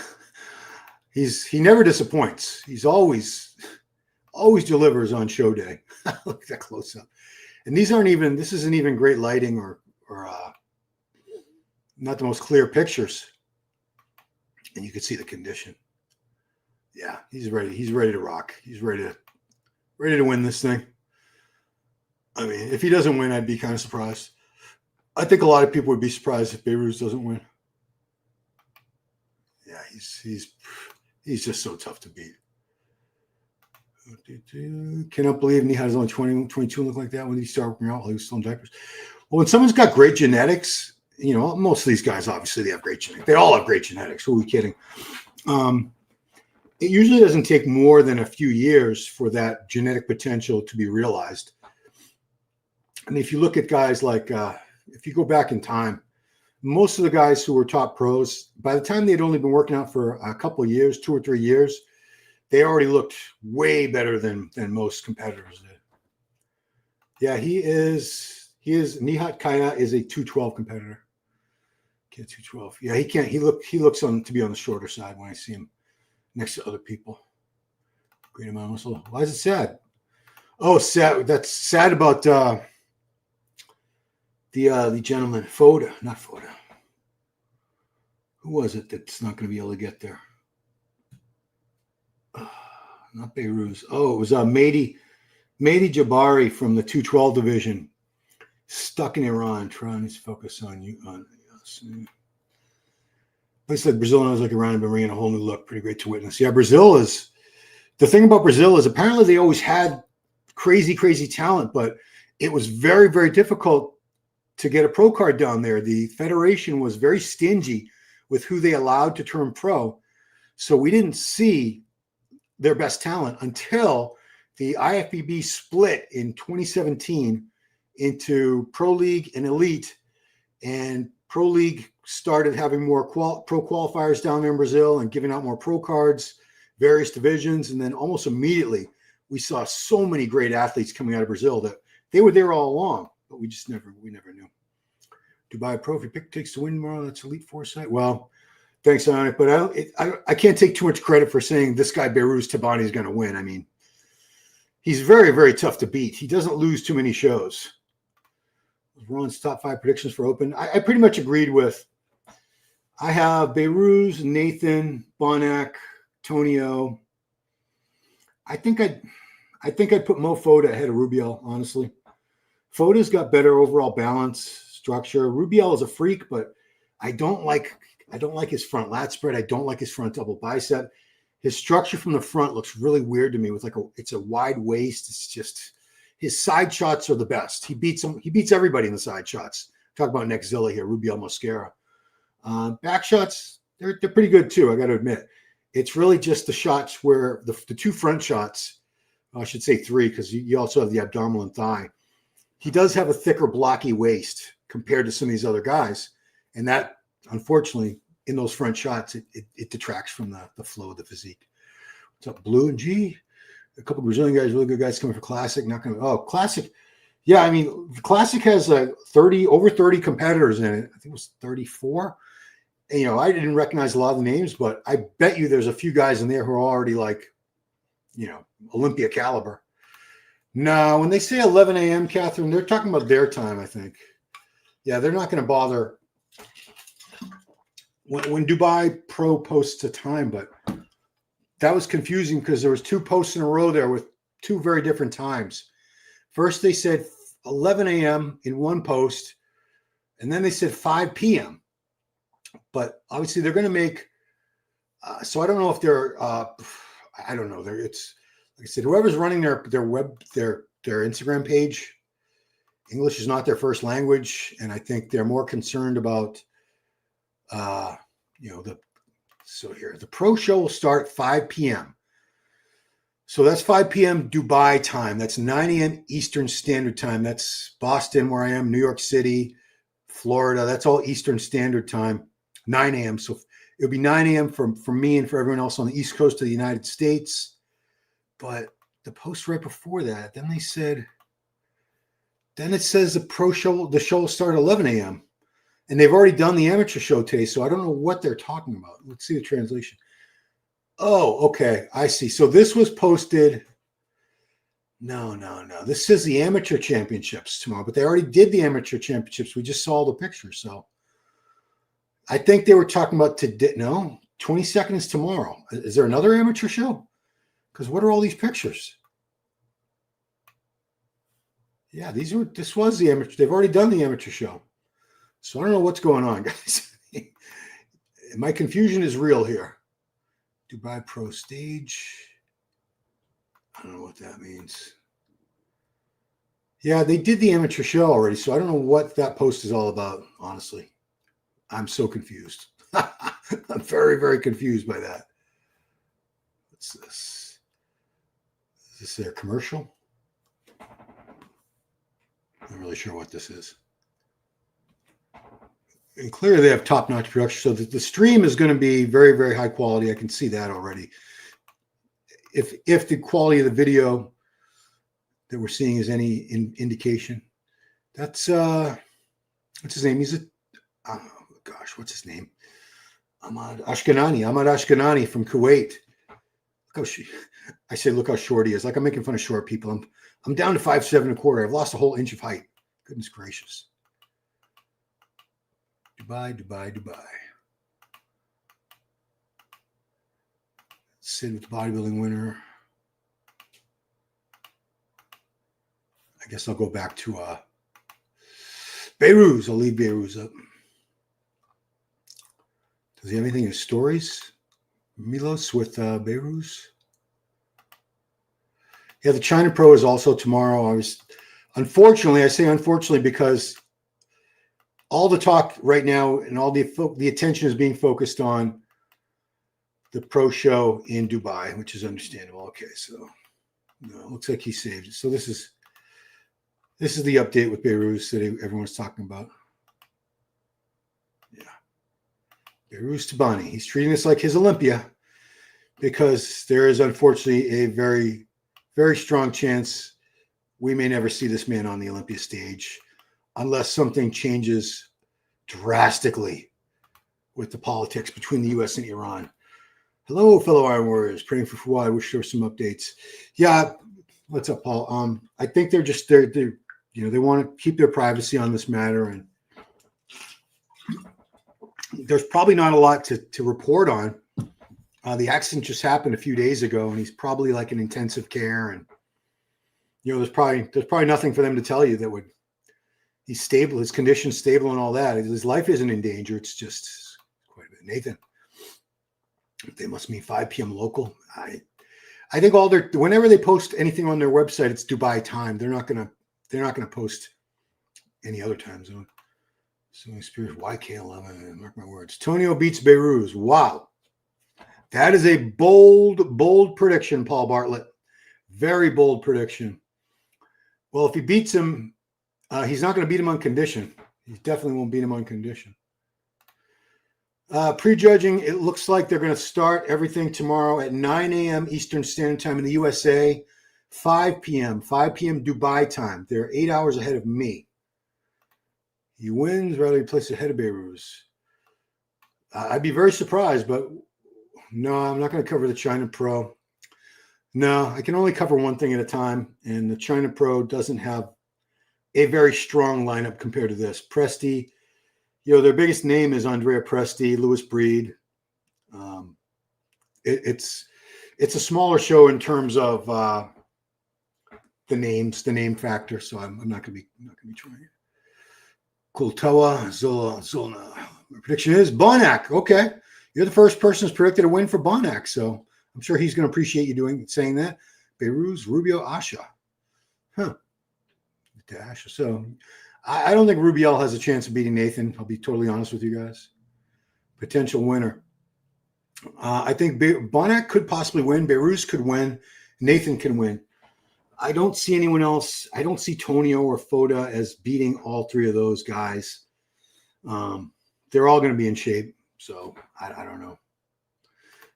Speaker 1: He never disappoints. He's always delivers on show day. Look at that close up. And this isn't even great lighting or not the most clear pictures. And you can see the condition. Yeah, he's ready. He's ready to rock. He's ready to win this thing. I mean, if he doesn't win, I'd be kind of surprised. I think a lot of people would be surprised if Behrouz doesn't win. Yeah, he's just so tough to beat. Cannot believe Nihat is only 20, 22 and look like that when he started working out while he was still in diapers. Well, when someone's got great genetics, you know, most of these guys, obviously, they have great genetics. They all have great genetics. Who are we kidding? It usually doesn't take more than a few years for that genetic potential to be realized. And if you look at guys like, if you go back in time, most of the guys who were top pros, by the time they'd only been working out for a couple of years, 2 or 3 years, they already looked way better than most competitors did. Yeah, Nihat Kaya is a 212 competitor. Kid 212. Yeah, he looks to be on the shorter side when I see him next to other people. Great amount of muscle. Why is it sad? Oh, sad. That's sad about the gentleman, Foda, not Foda. Who was it that's not going to be able to get there? Not Behrouz. Oh, it was Medie Jabari from the 212 division, stuck in Iran, trying to focus on you. Place like Brazil knows like Iran have been bringing a whole new look. Pretty great to witness. Yeah, Brazil is the thing about Brazil is apparently they always had crazy talent, but it was very, very difficult to get a pro card down there. The federation was very stingy with who they allowed to turn pro, so we didn't see their best talent until the IFBB split in 2017 into Pro League and Elite, and Pro League started having more pro qualifiers down there in Brazil and giving out more pro cards, various divisions, and then almost immediately we saw so many great athletes coming out of Brazil that they were there all along, but we never knew. Dubai Pro, if your pick takes to win tomorrow, that's elite foresight. Well, thanks, Onic, but I can't take too much credit for saying this guy Behrouz Tabani is going to win. I mean, he's very, very tough to beat. He doesn't lose too many shows. Ron's top 5 predictions for Open. I pretty much agreed with. I have Behrouz, Nathan, Bonac, Tonio. I think I'd put Mo Foda ahead of Rubiel, honestly. Foda's got better overall balance, structure. Rubiel is a freak, but I don't like his front lat spread. I don't like his front double bicep. His structure from the front looks really weird to me with it's a wide waist. It's just, his side shots are the best. He beats everybody in the side shots. Talk about Nexzilla here, Rubiel Mosquera. Back shots, they're pretty good too, I got to admit. It's really just the shots where the two front shots, I should say three, because you also have the abdominal and thigh. He does have a thicker, blocky waist compared to some of these other guys. And that, unfortunately, in those front shots, it detracts from the flow of the physique. What's up, Blue and G? A couple of Brazilian guys, really good guys coming for Classic. Classic. Yeah, I mean, the Classic has over 30 competitors in it. I think it was 34. And, I didn't recognize a lot of the names, but I bet you there's a few guys in there who are already Olympia caliber. No, when they say 11 a.m., Catherine, they're talking about their time, I think. Yeah, they're not going to bother. When Dubai Pro posts a time, but that was confusing because there was two posts in a row there with two very different times. First, they said 11 a.m. in one post, and then they said 5 p.m. But obviously, they're going to make. So I don't know if they're. I don't know. It's like I said. Whoever's running their Instagram page, English is not their first language, and I think they're more concerned about. The pro show will start at 5 p.m. So that's 5 p.m. Dubai time. That's 9 a.m. Eastern Standard Time. That's Boston, where I am, New York City, Florida. That's all Eastern Standard Time, 9 a.m. So it'll be 9 a.m. for me and for everyone else on the East Coast of the United States. But the post right before that, then it says the show will start at 11 a.m. And they've already done the amateur show today, so I don't know what they're talking about. Let's see the translation. Oh, okay. I see. So this was posted. No. This says the amateur championships tomorrow, but they already did the amateur championships. We just saw the pictures. So I think they were talking about today. No, 22nd is tomorrow. Is there another amateur show? Because what are all these pictures? Yeah, this was the amateur. They've already done the amateur show. So I don't know what's going on, guys. My confusion is real here. Dubai Pro Stage. I don't know what that means. Yeah, they did the amateur show already, so I don't know what that post is all about, honestly. I'm so confused. I'm very, very confused by that. What's this? Is this their commercial? I'm not really sure what this is. And clearly they have top-notch production, so the stream is going to be very, very high quality. I can see that already. If the quality of the video that we're seeing is any indication, that's what's his name? What's his name? Ahmad Ashkenani from Kuwait. Look how short he is. Like I'm making fun of short people. I'm down to 5'7.25". I've lost a whole inch of height. Goodness gracious. Dubai. Sid with the bodybuilding winner. I guess I'll go back to Behrouz. I'll leave Behrouz up. Does he have anything in his stories? Milos with Behrouz. Yeah, the China Pro is also tomorrow. I say unfortunately because all the talk right now and all the attention is being focused on the pro show in Dubai, which is understandable. Okay, so no, it looks like he saved it. So this is the update with Behrouz that everyone's talking about. Yeah, Behrouz Tabani. He's treating this like his Olympia because there is unfortunately a very, very strong chance we may never see this man on the Olympia stage, unless something changes drastically with the politics between the U.S. and Iran. Hello, fellow Iron Warriors. Praying for Fuad. I wish there were some updates. Yeah, what's up, Paul? I think they want to keep their privacy on this matter, and there's probably not a lot to report on. The accident just happened a few days ago, and he's probably like in intensive care, and there's probably nothing for them to tell you that would. He's stable, his condition's stable and all that. His life isn't in danger. It's just quite a bit. Nathan. They must mean 5 p.m. local. I think whenever they post anything on their website, it's Dubai time. They're not gonna post any other time zone. So Spears YK11. Mark my words. Tonio beats Behrouz. Wow, that is a bold prediction, Paul Bartlett. Very bold prediction. Well, if he beats him, he's not going to beat him on condition. He definitely won't beat him on condition. Prejudging, it looks like they're going to start everything tomorrow at 9 a.m. Eastern Standard Time in the USA, 5 p.m. Dubai time. They're 8 hours ahead of me. He wins, rather he places ahead of Behrouz. I'd be very surprised, but no, I'm not going to cover the China Pro. No, I can only cover one thing at a time, and the China Pro doesn't have a very strong lineup compared to this. Presti, their biggest name is Andrea Presti, Louis Breed. It's a smaller show in terms of the name factor. So I'm not going to be trying. Kultoa, Zolna. My prediction is Bonac. Okay, you're the first person who's predicted a win for Bonac, so I'm sure he's going to appreciate you saying that. Behrouz, Rubiel, Asha. Asha. So I don't think Rubiel has a chance of beating Nathan. I'll be totally honest with you guys. Potential winner. I think Bonac could possibly win. Behrouz could win. Nathan can win. I don't see anyone else. I don't see Tonio or Foda as beating all three of those guys. They're all going to be in shape. So I don't know.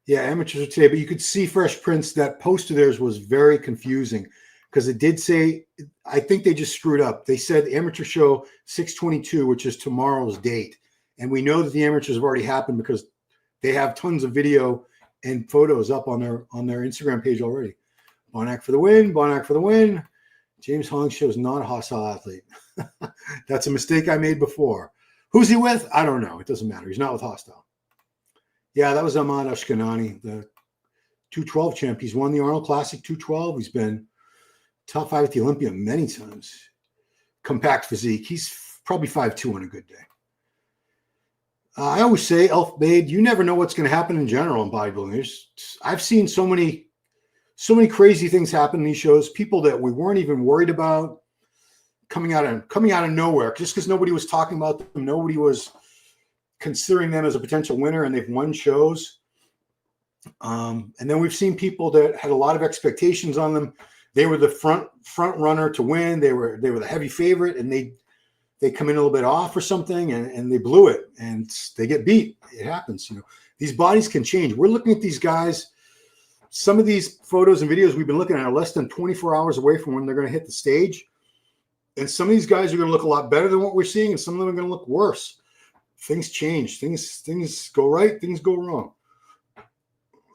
Speaker 1: Yeah, amateurs are today, but you could see Fresh Prince. That post of theirs was very confusing because it did say, I think they just screwed up. They said amateur show 6/22, which is tomorrow's date. And we know that the amateurs have already happened because they have tons of video and photos up on their Instagram page already. Bonac for the win. Bonac for the win. James Hongshow is not a hostile athlete. That's a mistake I made before. Who's he with? I don't know. It doesn't matter. He's not with hostile. Yeah, that was Ahmad Ashkenani, the 212 champ. He's won the Arnold Classic 212. He's been top 5 at the Olympia many times. Compact physique. He's probably 5'2" on a good day. I always say, Elf Bade, you never know what's going to happen in general in bodybuilding. I've seen so many crazy things happen in these shows. People that we weren't even worried about coming out of nowhere just because nobody was talking about them. Nobody was considering them as a potential winner, and they've won shows. And then we've seen people that had a lot of expectations on them. They were the front runner to win. They were the heavy favorite, and they come in a little bit off or something, and they blew it, and they get beat. It happens. These bodies can change. We're looking at these guys. Some of these photos and videos we've been looking at are less than 24 hours away from when they're going to hit the stage. And some of these guys are going to look a lot better than what we're seeing, and some of them are going to look worse. Things change. Things go right. Things go wrong.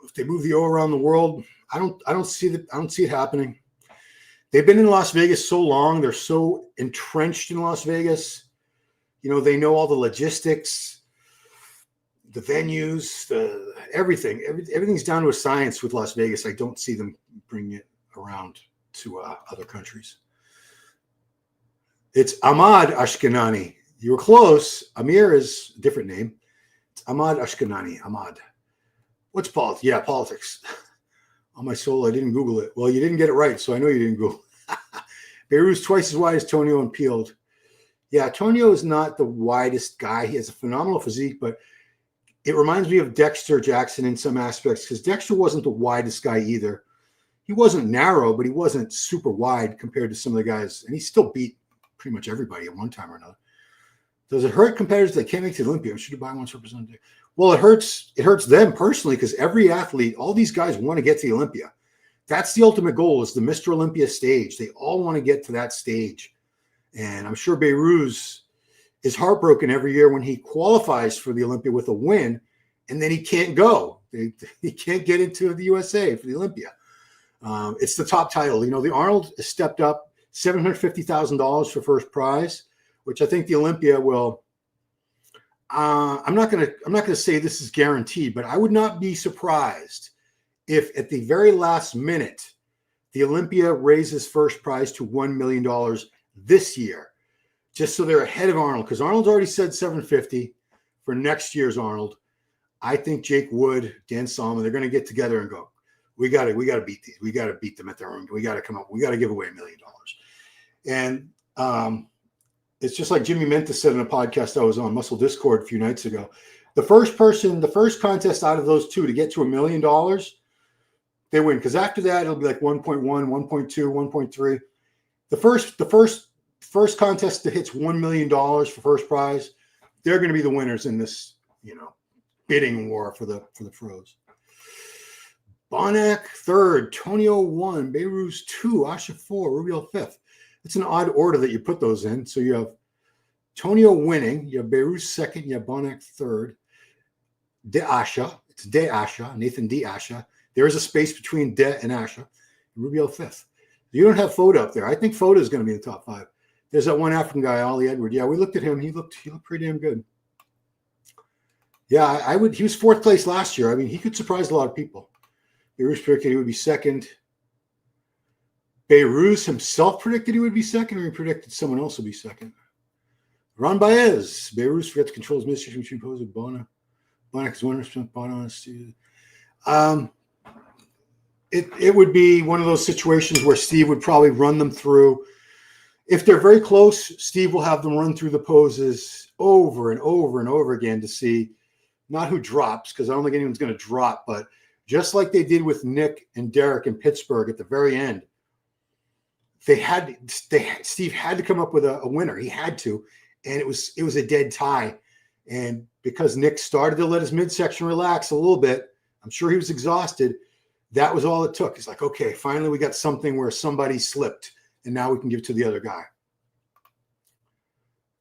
Speaker 1: If they move the O around the world, I don't see it happening. They've been in Las Vegas so long. They're so entrenched in Las Vegas. They know all the logistics, the venues, everything. Everything's down to a science with Las Vegas. I don't see them bringing it around to other countries. It's Ahmad Ashkenani. You were close. Amir is a different name. It's Ahmad Ashkenani. Ahmad. What's politics? Yeah, politics. On my soul, I didn't Google it. Well, you didn't get it right, so I know you didn't Google it. Behrouz twice as wide as Tonio and peeled. Yeah, Tonio is not the widest guy. He has a phenomenal physique, but it reminds me of Dexter Jackson in some aspects because Dexter wasn't the widest guy either. He wasn't narrow, but he wasn't super wide compared to some of the guys, and he still beat pretty much everybody at one time or another. Does it hurt competitors that can't make the Olympia? Or should you buy once represented? Well, it hurts them personally because every athlete, all these guys want to get to the Olympia. That's the ultimate goal, is the Mr. Olympia stage. They all want to get to that stage. And I'm sure Behrouz is heartbroken every year when he qualifies for the Olympia with a win, and then he can't go. He can't get into the USA for the Olympia. It's the top title. The Arnold has stepped up $750,000 for first prize, which I think the Olympia will. I'm not gonna say this is guaranteed, but I would not be surprised if at the very last minute the Olympia raises first prize to $1 million this year, just so they're ahead of Arnold, because Arnold's already said $750 for next year's Arnold. I think Jake Wood, Dan Solomon, they're going to get together and go, we got to beat these. We got to beat them at their own. We got to come up. We got to give away $1 million. And it's just like Jimmy Mentis said in a podcast I was on, Muscle Discord, a few nights ago. The first contest out of those two to get to $1 million, they win. Because after that, it'll be like 1.1, 1.2, 1.3. The first contest that hits $1 million for first prize, they're going to be the winners in this, bidding war for the pros. Bonac 3rd, Tonio 1, Behrouz 2, Asha 4, Rubiel 5th. It's an odd order that you put those in. So you have Tonio winning, you have Behrouz 2nd, you have Bonac 3rd, De Asha, it's De Asha, Nathan De Asha. There is a space between De and Asha. Rubiel 5th. You don't have Foda up there. I think Foda is going to be in the top 5. There's that one African guy, Ollie Edward. Yeah, we looked at him. He looked pretty damn good. Yeah, he was 4th place last year. I mean, he could surprise a lot of people. Behrouz predicted he would be 2nd. Behrouz himself predicted he would be 2nd, or he predicted someone else would be 2nd. Ron Baez. Behrouz forgot to control his midsection between pose with Bonac. Bonac is 100% bought on us. It would be one of those situations where Steve would probably run them through. If they're very close, Steve will have them run through the poses over and over and over again to see not who drops, because I don't think anyone's going to drop, but just like they did with Nick and Derek in Pittsburgh at the very end, Steve had to come up with a winner. He had to, and it was a dead tie. And because Nick started to let his midsection relax a little bit, I'm sure he was exhausted. That was all it took. It's like, okay, finally we got something where somebody slipped, and now we can give it to the other guy.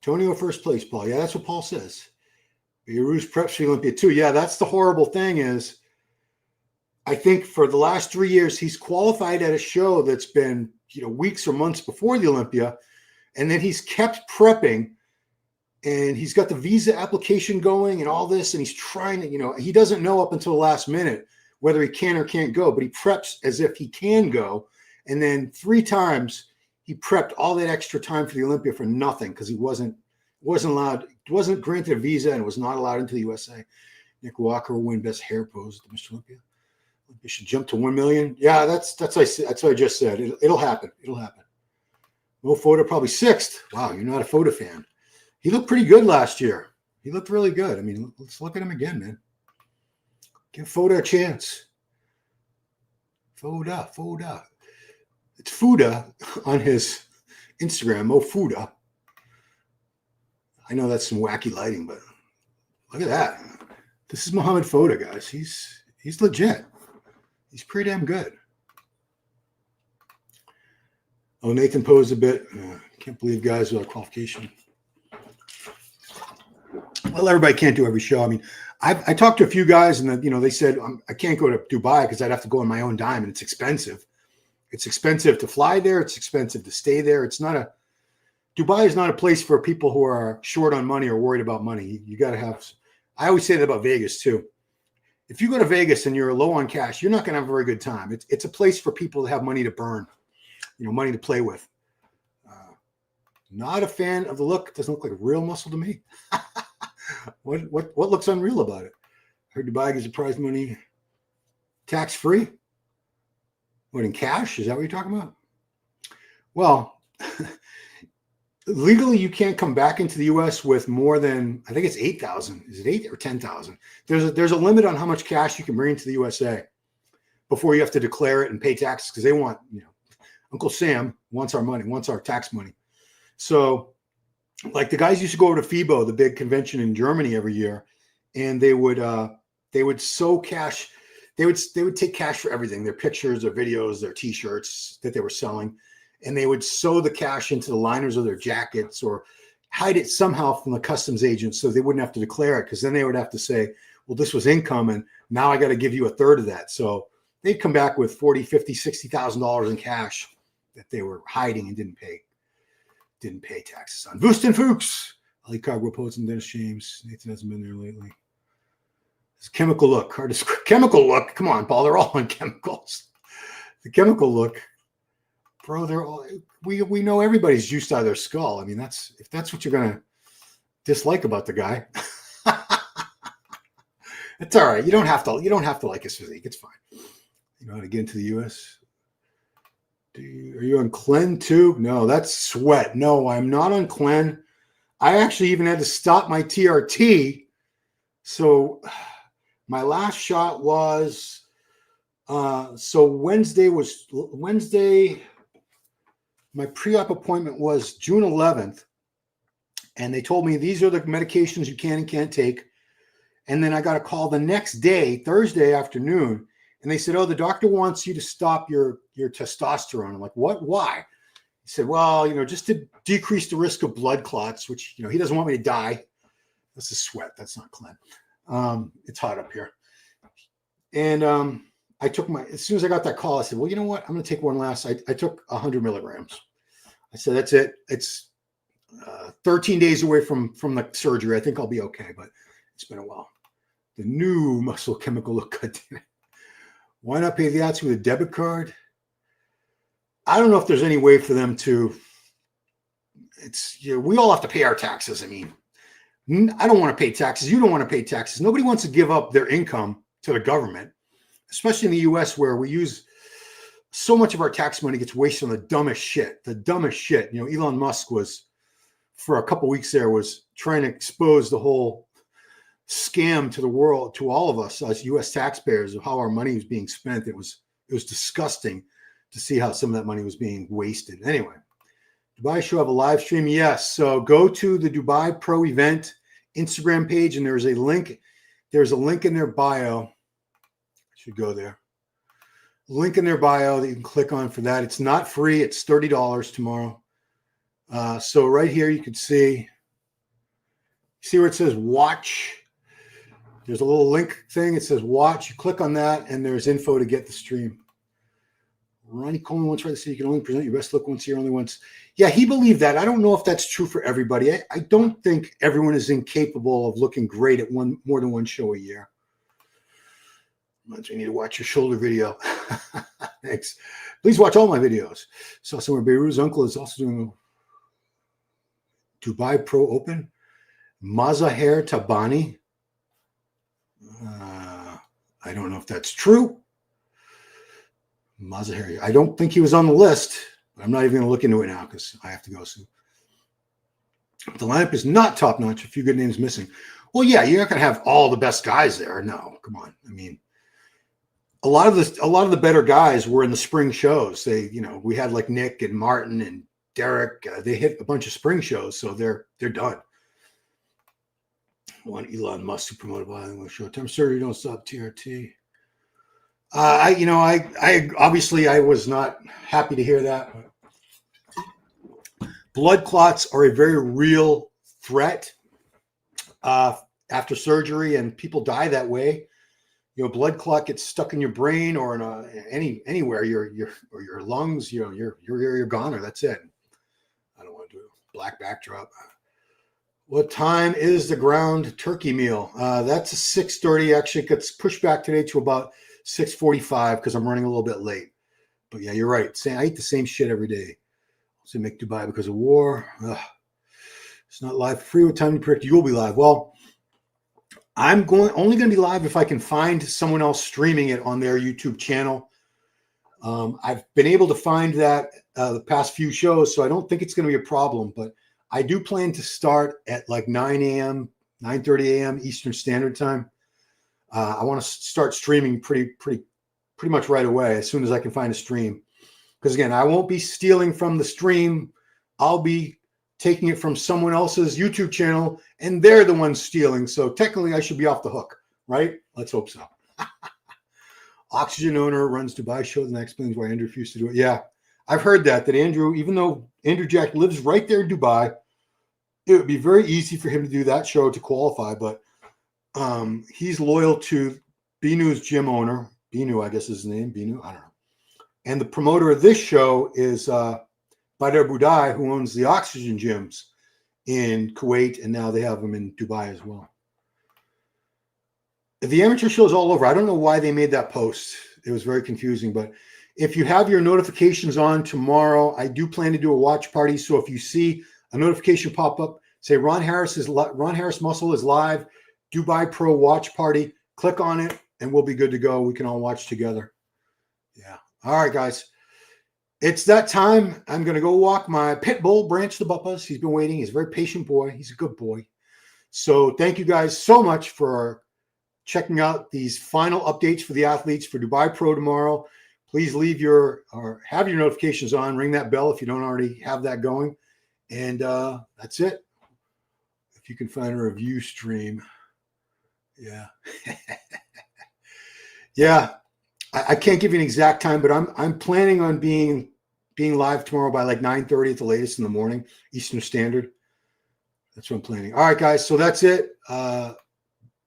Speaker 1: Tonio 1st place, Paul. Yeah, that's what Paul says. Behrouz preps for Olympia too. Yeah, that's the horrible thing is, I think for the last 3 years, he's qualified at a show that's been, weeks or months before the Olympia. And then he's kept prepping, and he's got the visa application going and all this. And he's trying to, he doesn't know up until the last minute whether he can or can't go, but he preps as if he can go. And then 3 times he prepped all that extra time for the Olympia for nothing, because he wasn't granted a visa and was not allowed into the USA. Nick Walker will win best hair pose at the Mr. Olympia. You should jump to 1 million. Yeah, that's what I just said. It'll happen. It'll happen. Mo Foda probably 6th. Wow, you're not a Foda fan. He looked pretty good last year. He looked really good. I mean, let's look at him again, man. Give Foda a chance. Foda. It's Foda on his Instagram, Mo Foda. I know that's some wacky lighting, but look at that. This is Mohamed Foda, guys. He's legit. He's pretty damn good. Oh, Nathan posed a bit. Can't believe guys without qualification. Well, everybody can't do every show. I mean, I talked to a few guys, and they said I can't go to Dubai because I'd have to go on my own dime, and it's expensive. It's expensive to fly there. It's expensive to stay there. Dubai is not a place for people who are short on money or worried about money. You got to have. I always say that about Vegas too. If you go to Vegas and you're low on cash, you're not going to have a very good time. It's a place for people to have money to burn, money to play with. Not a fan of the look. It doesn't look like real muscle to me. What looks unreal about it? I heard Dubai gives the prize money tax free. What, in cash? Is that what you're talking about? Well, legally, you can't come back into the U.S. with more than, I think it's 8,000. Is it 8 or 10,000? There's a limit on how much cash you can bring into the USA before you have to declare it and pay taxes, because they want, Uncle Sam wants our money, wants our tax money. So, like the guys used to go over to FIBO, the big convention in Germany every year, and they would sow cash. They would take cash for everything, their pictures, their videos, their T-shirts that they were selling. And they would sew the cash into the liners of their jackets or hide it somehow from the customs agents so they wouldn't have to declare it, because then they would have to say, well, this was income, and now I got to give you 1/3 of that. So they'd come back with $40,000, $50,000, $60,000 in cash that they were hiding and didn't pay taxes on. Wuston Fuchs, Ali Kargbo, Poets, and Dennis James. Nathan hasn't been there lately. His chemical look. Chemical look. Come on, Paul. They're all on chemicals. The chemical look. Bro, they're all, we know everybody's juiced out of their skull. I mean, if that's what you're gonna dislike about the guy. It's all right. You don't have to like his physique. It's fine. You know how to get into the U.S. Are you on Clen too? No, that's sweat. No, I'm not on Clen. I actually even had to stop my TRT. So my last shot was Wednesday. My pre-op appointment was June 11th, and they told me these are the medications you can and can't take. And then I got a call the next day, Thursday afternoon, and they said, "Oh, the doctor wants you to stop your testosterone." I'm like, "What? Why?" He said, "Well, just to decrease the risk of blood clots, which he doesn't want me to die." This is sweat. That's not Clen. It's hot up here. And I took as soon as I got that call, I said, "Well, you know what? I'm going to take one last." I took 100 milligrams. I said, "That's it. It's 13 days away from the surgery. I think I'll be okay." But it's been a while. The new muscle chemical look good. Why not pay the outs with a debit card? I don't know if there's any way for them to. We all have to pay our taxes. I mean, I don't want to pay taxes. You don't want to pay taxes. Nobody wants to give up their income to the government, especially in the U.S. where we use so much of our tax money gets wasted on the dumbest shit. The dumbest shit. Elon Musk was, for a couple of weeks there, was trying to expose the whole scam to the world, to all of us as U.S. taxpayers, of how our money was being spent. It was disgusting to see how some of that money was being wasted. Anyway, Dubai show have a live stream. Yes. So go to the Dubai Pro event Instagram page, and there's a link. There's a link in their bio. I should go there. Link in their bio that you can click on for that. It's not free. It's $30 tomorrow. So right here, you can see where it says watch. There's a little link thing. It says watch. You click on that, and there's info to get the stream. Ronnie Coleman once tried to say you can only present your best look once a year, only once. Yeah, he believed that. I don't know if that's true for everybody. I don't think everyone is incapable of looking great at more than one show a year. Reminds me, you need to watch your shoulder video. Thanks. Please watch all my videos. Saw somewhere Behrouz uncle is also doing a Dubai Pro Open. Behrouz Tabani. I don't know if that's true. Mazahir. I don't think he was on the list. I'm not even going to look into it now because I have to go soon. The lineup is not top notch. A few good names missing. Well, yeah, you're not going to have all the best guys there. No, come on. I mean, a lot of the better guys were in the spring shows. We had like Nick and Martin and Derek. They hit a bunch of spring shows, so they're done. One Elon Musk to promote a bilingual show. Time surgery, don't stop TRT. I obviously I was not happy to hear that. Blood clots are a very real threat after surgery, and people die that way. Blood clot gets stuck in your brain or in anywhere, your lungs. You're goner. That's it. I don't want to do a black backdrop. What time is the ground turkey meal? That's a 6:30. Actually, it gets pushed back today to about 6:45 because I'm running a little bit late. But yeah, you're right. I eat the same shit every day. So make Dubai because of war. It's not live for free. What time do you predict you'll be live? Well, I'm only going to be live if I can find someone else streaming it on their YouTube channel. I've been able to find that the past few shows, so I don't think it's going to be a problem. But I do plan to start at like 9 a.m., 9:30 a.m. Eastern Standard Time. I want to start streaming pretty much right away as soon as I can find a stream. Because again, I won't be stealing from the stream. I'll be taking it from someone else's YouTube channel, and they're the ones stealing. So technically, I should be off the hook, right? Let's hope so. Oxygen owner runs Dubai shows, and that explains why Andrew refused to do it. Yeah, I've heard that Andrew, even though Andrew Jack lives right there in Dubai, it would be very easy for him to do that show to qualify, but he's loyal to Binu's gym owner. Binu, I guess is his name. Binu, I don't know. And the promoter of this show is Badr Budai, who owns the Oxygen gyms in Kuwait, and now they have them in Dubai as well. The amateur show is all over. I don't know why they made that post. It was very confusing, but if you have your notifications on tomorrow, I do plan to do a watch party. So if you see a notification pop up, say Ron Harris Muscle is live, Dubai Pro watch party, Click on it, and we'll be good to go. We can all watch together. Yeah. All right, guys. It's that time. I'm going to go walk my pit bull, Branch the Buppas. He's been waiting. He's a very patient boy. He's a good boy. So thank you guys so much for checking out these final updates for the athletes for Dubai Pro tomorrow. Please leave have your notifications on. Ring that bell if you don't already have that going. And that's it. If you can find a review stream. Yeah. Yeah. I can't give you an exact time, but I'm planning on being live tomorrow by like 9:30 at the latest in the morning, Eastern Standard. That's what I'm planning. All right, guys. So that's it.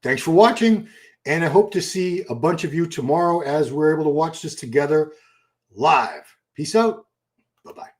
Speaker 1: Thanks for watching. And I hope to see a bunch of you tomorrow as we're able to watch this together live. Peace out. Bye-bye.